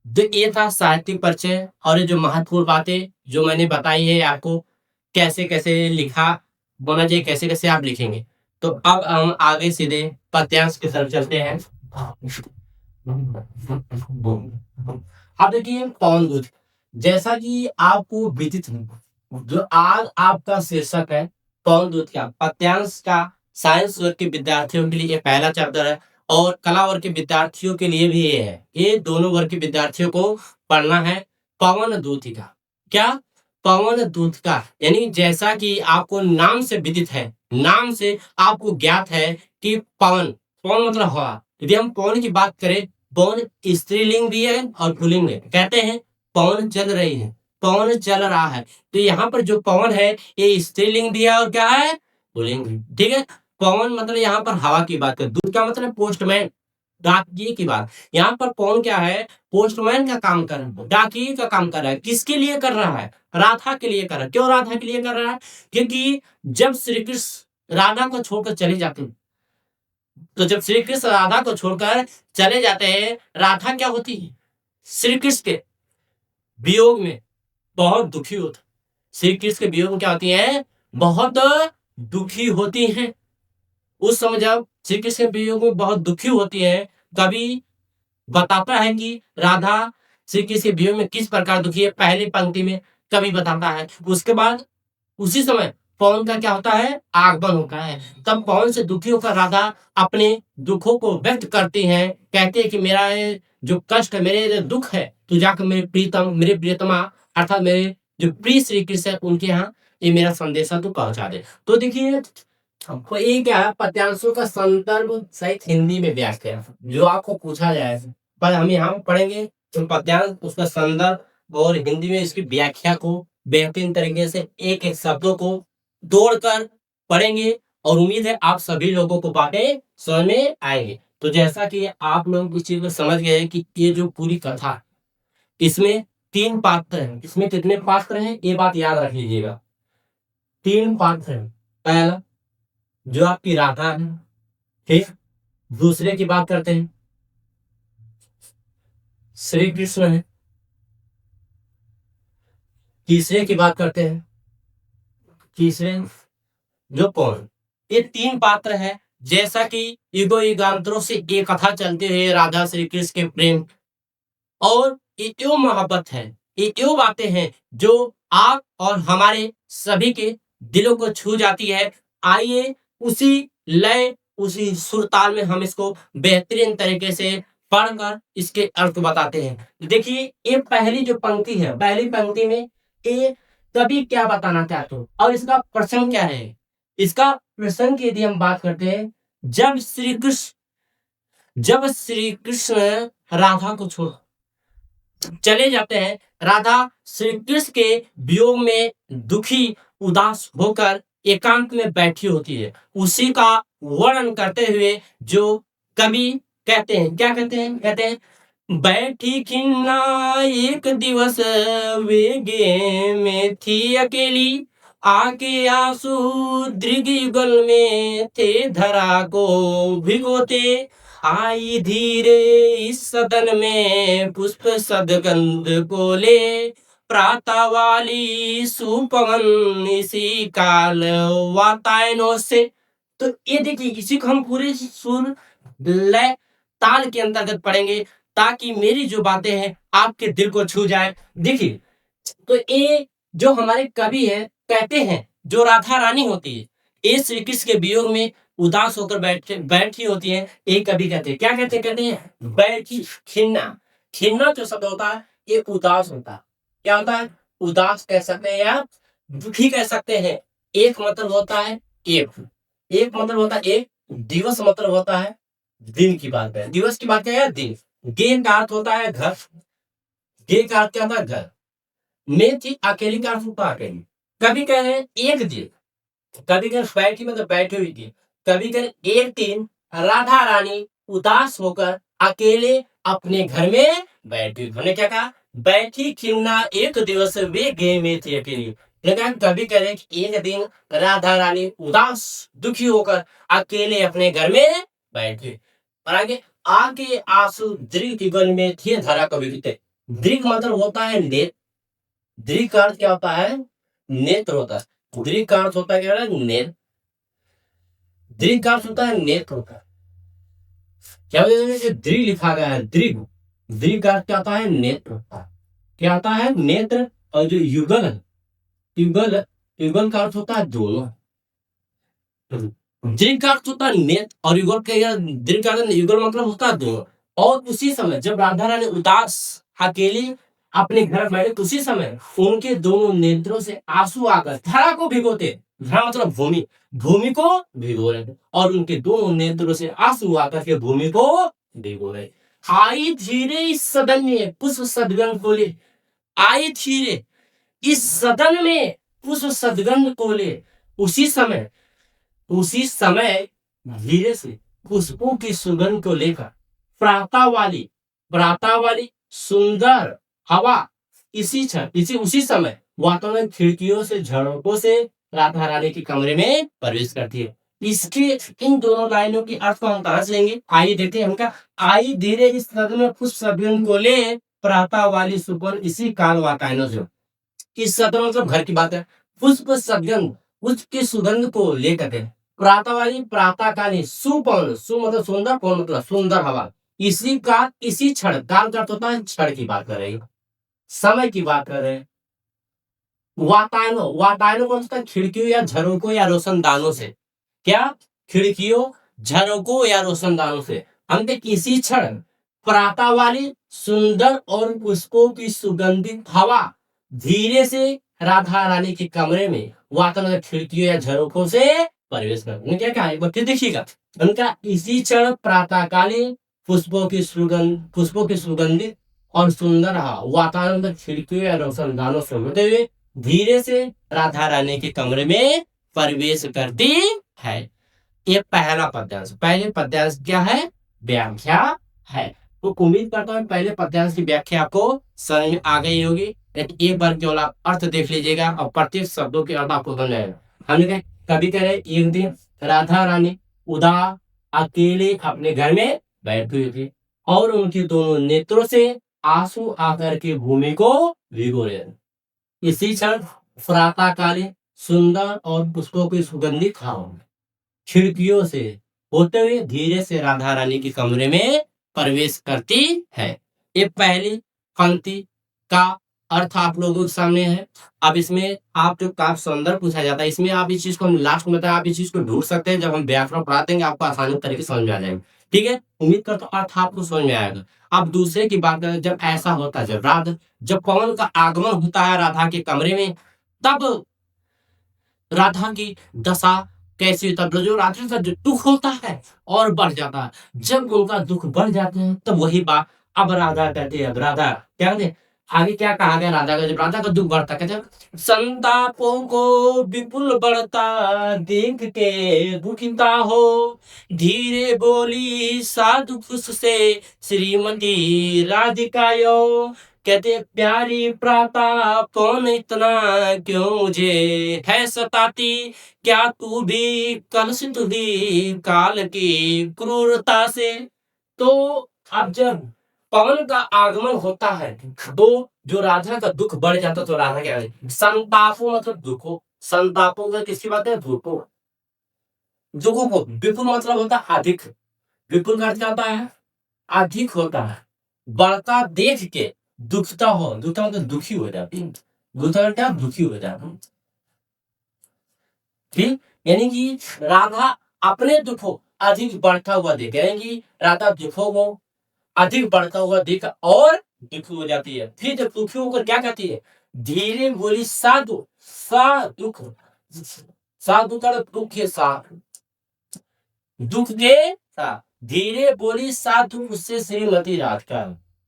तो ये था साहित्यिक परिचय और ये जो महत्वपूर्ण बातें जो मैंने बताई है आपको कैसे कैसे लिखा होना चाहिए, कैसे कैसे आप लिखेंगे। तो अब हम आगे सीधे पद्यांश की तरफ चलते हैं। अब देखिए पवन दूत, जैसा कि आपको विदित जो आज आपका शीर्षक है पवन दूत का पद्यांश का साइंस वर्ग के विद्यार्थियों के लिए ये पहला चैप्टर है और कला वर्ग के विद्यार्थियों के लिए भी ये है। ये दोनों वर्ग के विद्यार्थियों को पढ़ना है पवन दूत का। क्या, पवन दूत का, यानी जैसा कि आपको नाम से विदित है, नाम से आपको ज्ञात है कि पवन, पवन मतलब हवा। यदि हम पवन की बात करें, पवन स्त्रीलिंग भी है और पुल्लिंग है। कहते हैं पवन चल रही है, पवन चल रहा है। तो यहाँ पर जो पवन है ये स्त्रीलिंग भी है और क्या है, पुल्लिंग भी। ठीक है, पवन मतलब यहाँ पर हवा की बात कर, दूत का मतलब पोस्टमैन, डाकिये की बात। यहाँ पर पवन क्या है, पोस्टमैन का काम कर रहा है, डाकिये का काम कर रहा है। किसके लिए कर रहा है, राधा के लिए कर रहा है। क्यों राधा के लिए कर रहा है, क्योंकि जब श्री कृष्ण राधा को छोड़कर चले जाते हैं, तो जब श्री कृष्ण राधा को छोड़कर चले जाते हैं, राधा क्या होती है, श्री कृष्ण के वियोग में बहुत दुखी होती। श्री कृष्ण के वियोग में क्या होती है, बहुत दुखी होती हैं। उस समय जब श्री कृष्ण के वियोग में बहुत दुखी होती है, कभी बताता है कि राधा श्री कृष्ण के वियोग में किस प्रकार दुखी है, पहली पंक्ति में कभी बताता है। उसके बाद उसी समय पवन का क्या होता है, आगमन होता है। तब पवन से दुखी होकर राधा अपने दुखों को व्यक्त करती हैं, कहते हैं कि मेरा ये जो कष्ट है, मेरे जो दुख है, तू जाकर मेरे प्रीतम, मेरे प्रियतमा अर्थात मेरे जो प्रिय श्री कृष्ण है उनके यहाँ ये मेरा संदेशा तू पहुंचा दे। तो देखिए हमको ये क्या है, पद्यांशों का संदर्भ सहित हिंदी में व्याख्या जो आपको पूछा जाए, पर हम यहाँ पढ़ेंगे तो पद्यांश उसका संदर्भ और हिंदी में इसकी व्याख्या को बेहतरीन तरीके से एक एक शब्दों को तोड़कर पढ़ेंगे और उम्मीद है आप सभी लोगों को बातें समझ में आएंगे। तो जैसा कि आप लोग इस चीज को समझ गए हैं कि ये जो पूरी कथा इसमें 3 पात्र हैं। इसमें कितने पात्र हैं ये बात याद रख लीजिएगा, 3 पात्र हैं। पहला जो आपकी राधा है, ठीक, दूसरे की बात करते हैं श्री कृष्ण है, तीसरे की बात करते हैं तीसरे जो पवन। ये 3 पात्र है। जैसा कि युगो युगांतरों से ये कथा चलती है राधा श्री कृष्ण के प्रेम और ये जो मोहब्बत है, ये जो बातें हैं जो आप और हमारे सभी के दिलों को छू जाती है। आइए उसी लय उसी सुर ताल में हम इसको बेहतरीन तरीके से पढ़कर इसके अर्थ बताते हैं। देखिए ये पहली जो पंक्ति है, पहली पंक्ति में ये कवि क्या बताना चाहते हो और इसका प्रसंग क्या है। इसका प्रसंग की यदि हम बात करते हैं, जब श्री कृष्ण राधा को छोड़ चले जाते हैं, राधा श्री कृष्ण के वियोग में दुखी उदास होकर एकांत में बैठी होती है। उसी का वर्णन करते हुए जो कवि कहते हैं, क्या कहते हैं, कहते हैं बैठी खिन्ना एक दिवस वेगे में थी अकेली, आके आंसू दृग युगल में थे धरा को भिगोते, आई धीरे इस सदन में पुष्प सदगंध को ले, प्रातः वाली सुपवन इसी काल वातायनों से। तो ये देखिए, इसी को हम पूरे सुर लय ताल के अंतर्गत पढ़ेंगे, ताकि मेरी जो बातें हैं आपके दिल को छू जाए। देखिए, तो ये जो हमारे कवि है कहते हैं, जो राधा रानी होती है, ये श्री कृष्ण के वियोग में उदास होकर बैठी होती है। एक कवि कहते हैं, क्या कहते हैं बैठी खिन्ना। खिन्ना जो शब्द होता है ये उदास होता है। क्या होता है? उदास कह सकते हैं या दुखी कह सकते हैं। एक मतलब होता है एक मतलब होता है एक। दिवस मतलब होता है दिन की बात है। दिवस की बात क्या है? दिन। गे का अर्थ होता है घर। गे का अर्थ क्या होता है? घर। मैं थी अकेली का अर्थ होता है अकेली। कभी कह रहे हैं एक दिन, कभी कह बैठी मतलब बैठी हुई थी, कभी कह एक दिन राधा रानी उदास होकर अकेले अपने घर में बैठी। उन्होंने क्या कहा? बैठी खिलना एक दिवस वे गे में थी अकेली। लेकिन कभी कह रहे कि एक दिन राधा रानी उदास दुखी होकर अकेले अपने घर में बैठे। और आगे आंसू दृढ़ युगल में थे धरा कवि लिखते। दृढ़ मतलब होता है नेत्र। दृढ़ का अर्थ क्या होता है? नेत्र होता है। दृढ़ का अर्थ होता है क्या? नेत्र। दृढ़ का अर्थ होता है नेत्र होता है। क्या दृढ़ लिखा गया है? दृढ़। दृढ़ का अर्थ क्या होता है? नेत्र होता है। क्या होता है? नेत्र। और जो युगल है, युगल युगल का अर्थ होता है दोनों। दृढ़ का अर्थ होता है नेत्र, और युगल का दृढ़ का अर्थ युगल मतलब होता है दोनों। और उसी समय जब राधा रानी उदास अकेली अपने घर बैठे, तो उसी समय उनके दोनों नेत्रों से आंसू आकर धरा को भिगोते। धरा मतलब भूमि, भूमि को भिगो रहे थे। और उनके दोनों नेत्रों से आंसू आकर के भूमि को भिगो रहे। आई धीरे इस सदन में पुष्प सदगंध खोले। आई धीरे इस सदन में पुष्प सदगंध खोले। उसी समय धीरे से पुष्पों की सुगंध को लेकर प्रातः वाली सुंदर हवा उसी समय वातावरण खिड़कियों से झड़कों से राधा रानी के कमरे में प्रवेश करती है। इसके इन दोनों लाइनों की अर्थ को हम कहां से लेंगे? आइए देखते हैं। उनका आई धीरे इस सदन में पुष्प सदगंध को ले प्रातः वाली सुगंध इसी काल वातायनों से। इस सदन मतलब घर की बात है। पुष्प सदगंध उसकी सुगंध को लेकर के प्रातः वाली प्रातःकालीन सुपर्ण, सु मतलब सुंदर, पवन मतलब सुंदर हवा। इसी क्षण, काल का अर्थ होता है क्षण की बात कर रहे हैं, समय की बात कर रहे हैं। वातायनों कौन सा? खिड़कियों या झरोकों या रोशनदानों से। क्या? खिड़कियों, झरोकों या रोशनदानों से। अंत किसी क्षण प्रातः वाली सुंदर और पुष्पों की सुगंधित हवा धीरे से राधा रानी के कमरे में वातावरण खिड़कियों या झरोकों से प्रवेश कर। क्या कहा? एक बार फिर देखिएगा। उनका इसी क्षण प्रातःकालीन पुष्पों की सुगंधित और सुंदर वातावरण खिड़कियों या रोशनदानों से होते हुए धीरे से राधा रानी के कमरे में प्रवेश करती है। ये पहला पद्यांश। पहले पद्यांश क्या है? व्याख्या है। तो उम्मीद करता हूँ पहले पद्यांश की व्याख्या आपको समझ में आ गई होगी। एक बार केवल आप अर्थ देख लीजिएगा और प्रत्येक शब्दों के अर्थ आपको समझ आएगा। हमने कहा कभी कह रहे एक दिन राधा रानी उदास अकेले अपने घर में बैठी हुई थी और उनके दोनों नेत्रों से आंसू आकर के भूमि को भिगो रहे। इसी क्षण प्रातःकालीन सुंदर और पुष्पों की सुगंधित हवा खिड़कियों से होते हुए धीरे से राधा रानी के कमरे में प्रवेश करती है। ये पहली पंक्ति का अर्थ आप लोगों के सामने है। अब इसमें आप जो काव्य सौंदर्य पूछा जाता है, इसमें आप इस चीज को हम लास्ट में बताया, आप इस चीज को ढूंढ सकते हैं। जब हम व्याकरण पढ़ाते हैं आपको आसानी तरीके समझ में आ जाएगा। ठीक है, उम्मीद करता हूँ अर्थ आपको समझ में आएगा। अब दूसरे की बात करें, जब ऐसा होता है, जब पवन का आगमन होता है राधा के कमरे में, तब राधा की दशा कैसी होता है? जो राधा का जो दुख होता है और बढ़ जाता है। जब उनका दुख बढ़ जाते हैं तब वही बात अब राधा कहते हैं। अब राधा क्या कहते हैं? आगे क्या कहा गया राधा का? जब राधा का दुख बढ़ता, कहते हैं संतापों को विपुल बढ़ता देख के दुखिता हो, धीरे बोली साधु खुश से श्रीमती राधिकायो। कहते प्यारी प्रातः कौन इतना क्यों मुझे है सताती, क्या तू भी कलुषित हुई काल की क्रूरता से। तो अब जब पवन का आगमन होता है तो जो राधा का दुख बढ़ जाता, तो राधा क्या है, संतापो मतलब दुखो, संतापो का किसकी बात है, दुखो, दुखों को, विपुल मतलब होता है अधिक, विपुल का अर्थ क्या होता है, अधिक होता है, बढ़ता देख के दुखता हो, दुखता मतलब दुखी हो जाती, दुखता क्या, दुखी हो जाता, ठीक। यानी कि राधा अपने दुखों अधिक बढ़ता हुआ देख, यानी कि राधा दुखों को अधिक बढ़ता हुआ देख और दुखी हो जाती है। फिर जब दुखी होकर क्या कहती है, धीरे बोली साधु, सा दुख, साधु का दुख के साथ, दुख के साथ, धीरे बोली साधु उससे श्रीमती राधिका,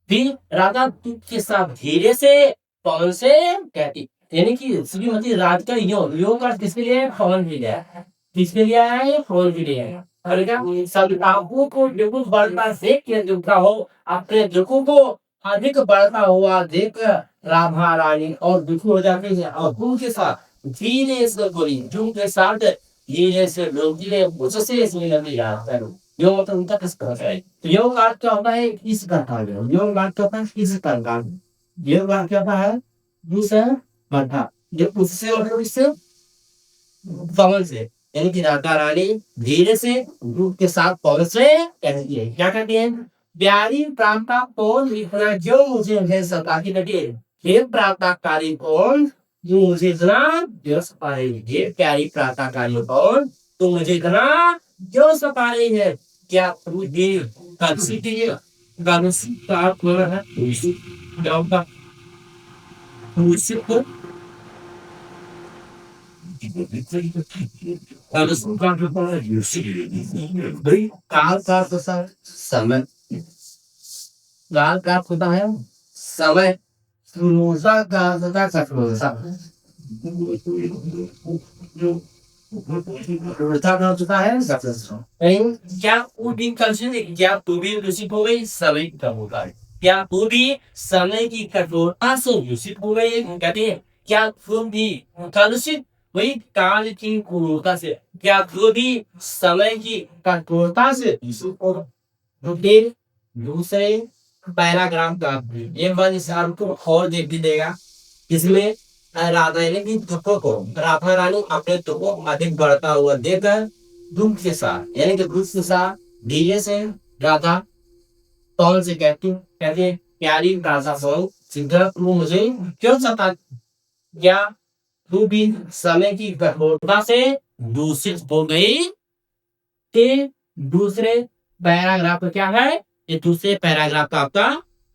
फिर राधा दुख के साथ धीरे से पवन से कहती, यानी कि श्रीमती राधिका योग का किसके लिए है, पवन के लिए है, किसके लिए है, पवन के लिए है। और क्या, संतापों को बिल्कुल बढ़ता देख के दुखता हो, अपने दुखों को अधिक बढ़ता हुआ देख राधा रानी और दुखी हो जाती है, और उनके साथ धीरे से बोली, जो के साथ धीरे से लोग उससे इसमें लगी जाता है, योग मतलब उनका किस तरह का है, तो योग अर्थ क्या होता है, इस प्रकार का, योग अर्थ क्या होता है, इस प्रकार, योग अर्थ क्या होता है, दूसरा मठा, जो उससे और इससे पवन से, यानी कि राधा रानी धीरे से रूप के साथ पवन से कहती है, क्या कहती है, प्यारी प्राप्ता कौन इतना जो मुझे है सताती लगे, हे प्राप्ताकारी कौन जो मुझे इतना जो सता रही है, प्यारी प्राप्ताकारी कौन तो मुझे इतना जो सता रही है, क्या प्रभु जी काशी के लिए गानसी का अर्थ हो रहा है, तुलसी क्या होगा, तुलसी को भाई काल का तो समय, काल का होता है समय, क्रोधा का होता है क्रोधा, क्रोधा का होता है क्या वो दिन कल से, क्या तू भी दूषित हो गई, समय का होता है, क्या तू भी समय की कठोरता से दूषित हो गई, कहते हैं क्या तुम भी कलुषित, वही काल की क्रूरता से, क्या तू भी समय की कठोरता से दूषित हो, फिर दूसरे पैराग्राफ का ये बात इस को और देख भी देगा, इसमें राधा यानी कि दुखों को राधा रानी अपने दुखों को अधिक बढ़ता हुआ देकर दुख के साथ, यानी कि दुख के साथ धीरे से राधा पवन से कहती प्यारी राधा पवन सिद्ध तू मुझे क्यों सता, क्या तू भी समय की कठोरता से दूषित हो गई, ये दूसरे पैराग्राफ का क्या है, ये दूसरे पैराग्राफ का आपका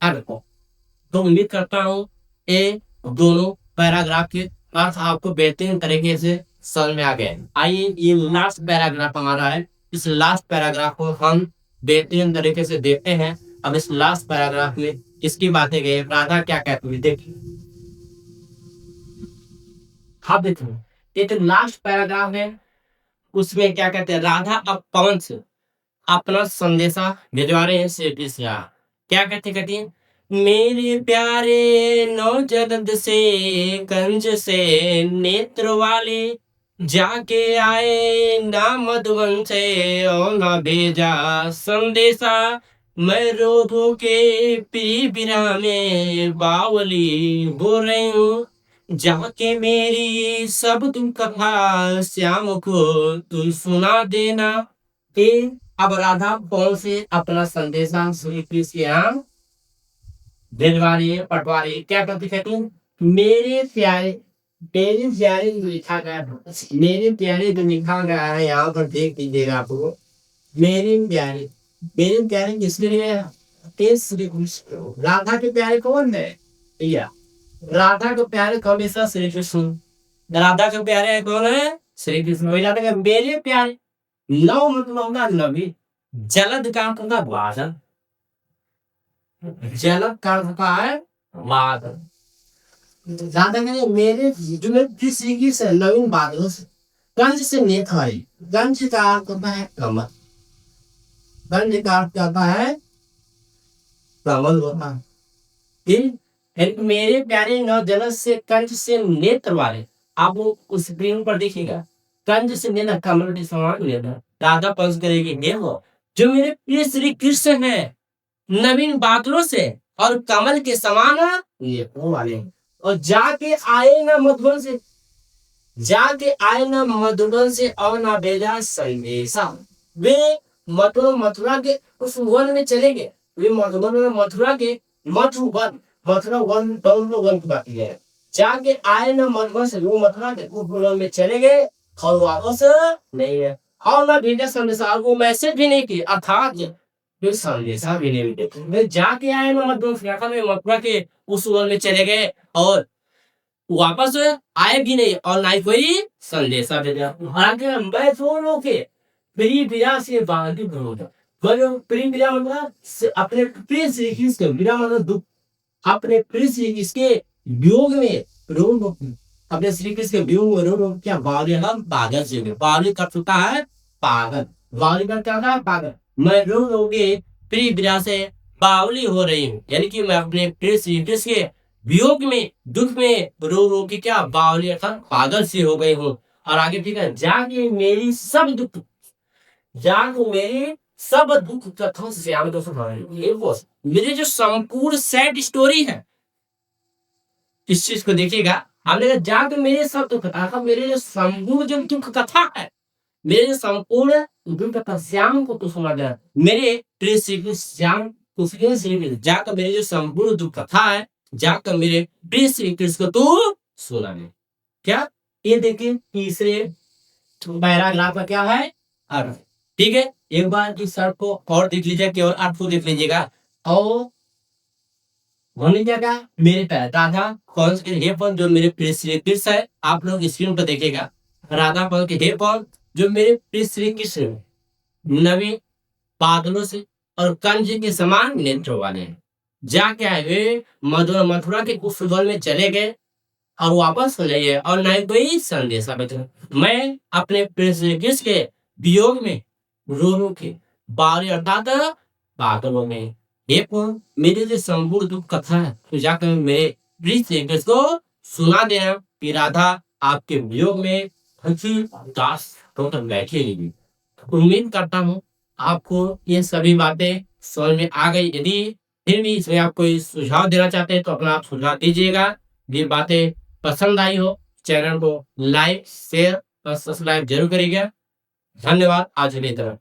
अर्थ हो, तो उम्मीद करता हूँ ये दोनों पैराग्राफ के अर्थ आपको बेहतरीन तरीके से समझ में आ गए। आइए ये लास्ट पैराग्राफ हमारा है, इस लास्ट पैराग्राफ को हम बेहतरीन तरीके से देखते हैं। अब इस लास्ट पैराग्राफ में इसकी बातें गई, राधा क्या कहती है देखिए, आप देखो ये तो लास्ट पैराग्राफ है, उसमें क्या कहते हैं, राधा अब पवन से अपना संदेशा भिजवा रहे हैं श्री कृष्ण, क्या कहती हैं, मेरे प्यारे नौजरद से कंज से नेत्र वाले जाके आए ना मधुवन से और ना भेजा संदेशा, मैं रोधो के पी बिना में बावली बोल रही हूँ, जाके मेरी सब तुम कथा श्याम को तुम सुना देना। फिर अब राधा पवन से अपना संदेशा श्री कृष्ण के यहाँ भिजवा रही है, पटवा रही है, क्या कहती मेरे प्यारे, मेरे प्यारे जो लिखा गया, मेरे प्यारे जो लिखा गया है यहाँ पर देख लीजिएगा आपको, मेरे प्यारे, मेरे प्यारे किसके लिए है, श्री कृष्ण, राधा के प्यारे कौन है भैया, राधा के प्यारे हमेशा श्री कृष्ण, राधा के प्यारे कौन है, श्री कृष्ण, मेरे प्यारे लव मतलब होगा नबी, जलद का होगा बादल, जलद का होता है बादल, राधा कहते मेरे जो मैं किसी की से नवीन बादलों से, गंज से नेत है, गंज का अर्थ होता है कमल, गंज का अर्थ क्या होता है, कमल होता है, फिर मेरे प्यारे नौजवान से कंज से नेत्र वाले, आप उस स्क्रीन पर देखिएगा, कंज से नेत्र कमल के समान नेत्र, राधा पंच करेगी देखो जो मेरे प्रिय श्री कृष्ण है, नवीन बादलों से और कमल के समान ये फूल वाले, और जाके आए ना मधुबन से, जाके आए ना मधुबन से और ना भेजा संदेशा। वे मथुरा के उस वन में चले गए, वे मधुबन में मथुरा के मथुरा वन दोनों वन की बात है। जाके आए ना मधुबन से, वो मथुरा के उस वन में चले गए और वापस नहीं है, और ना भेजा संदेशा, वो मैसेज भी नहीं किया, अर्थात फिर संदेशा भी नहीं देते। वे जाके आए ना मथुरा के उस वन में चले गए और वापस आए भी नहीं, और ना ही कोई संदेशा भेजा। आगे मैं दोनों के प्रिय विदा से बांधी प्रिय विदा मतलब अपने प्रिय श्री कृष्ण के विदा मतलब दुख, अपने प्रिय श्री कृष्ण के वियोग में रो रो, अपने श्री कृष्ण के वियोग में रो रो क्या बावली हम पागल से बावली कर चुका है पागल, बावली का क्या था पागल। मैं रो रो के प्रिय विदा से बावली हो रही हूँ, यानी कि मैं अपने प्रिय श्री कृष्ण के वियोग में दुख में रो रो के क्या बावली अर्थात पागल सी हो गई हूँ। और आगे ठीक है, जाके मेरी सब दुख, जाके मेरी सब दुख कथाओं से आगे दोस्तों ये वो मेरी जो संपूर्ण सैड स्टोरी है, इस चीज को देखिएगा। हमने कहा जाके मेरे सब दुख कथा, मेरे जो संपूर्ण जो दुख कथा है, मेरे जो संपूर्ण दुख कथा श्याम को तो सुना गया, मेरे प्रिय श्री कृष्ण श्याम को जाकर मेरे जो संपूर्ण दुख कथा है, जाकर मेरे प्रिय श्री कृष्ण को तू सुना दे। क्या ये देखिए तीसरे पैराग्राफ का क्या है अर्थ, ठीक है। एक बार इस अर्थ को और देख लीजिए, केवल अर्थ को देख लीजिएगा। और होने क्या मेरे राधा कौन से हे पवन जो मेरे प्रिय श्री कृष्ण है, आप लोग स्क्रीन पर देखिएगा। राधा कौन के हे पवन जो मेरे प्रिय श्री कृष्ण नवीन बादलों से और कंज के समान नेत्र वाले हैं, जाके आए वे मथुरा के कुछ वन में चले गए और वापस हो जाइए, और न कोई संदेशा भेजा। मैं अपने प्रिय श्री कृष्ण के वियोग में रो रो के बावली अर्थात बादलों में हे पवन मेरे जो संपूर्ण दुख कथा है, तो जाकर मेरे प्रिय श्री कृष्ण को सुना देना कि राधा आपके वियोग में हंसी उदास होकर बैठेगी। उम्मीद करता हूँ आपको ये सभी बातें समझ में आ गई। यदि फिर भी इसमें आप कोई सुझाव देना चाहते हैं तो अपना आप सुझाव दीजिएगा। ये बातें पसंद आई हो चैनल को लाइक शेयर और सब्सक्राइब जरूर करिएगा। धन्यवाद आज की तरह।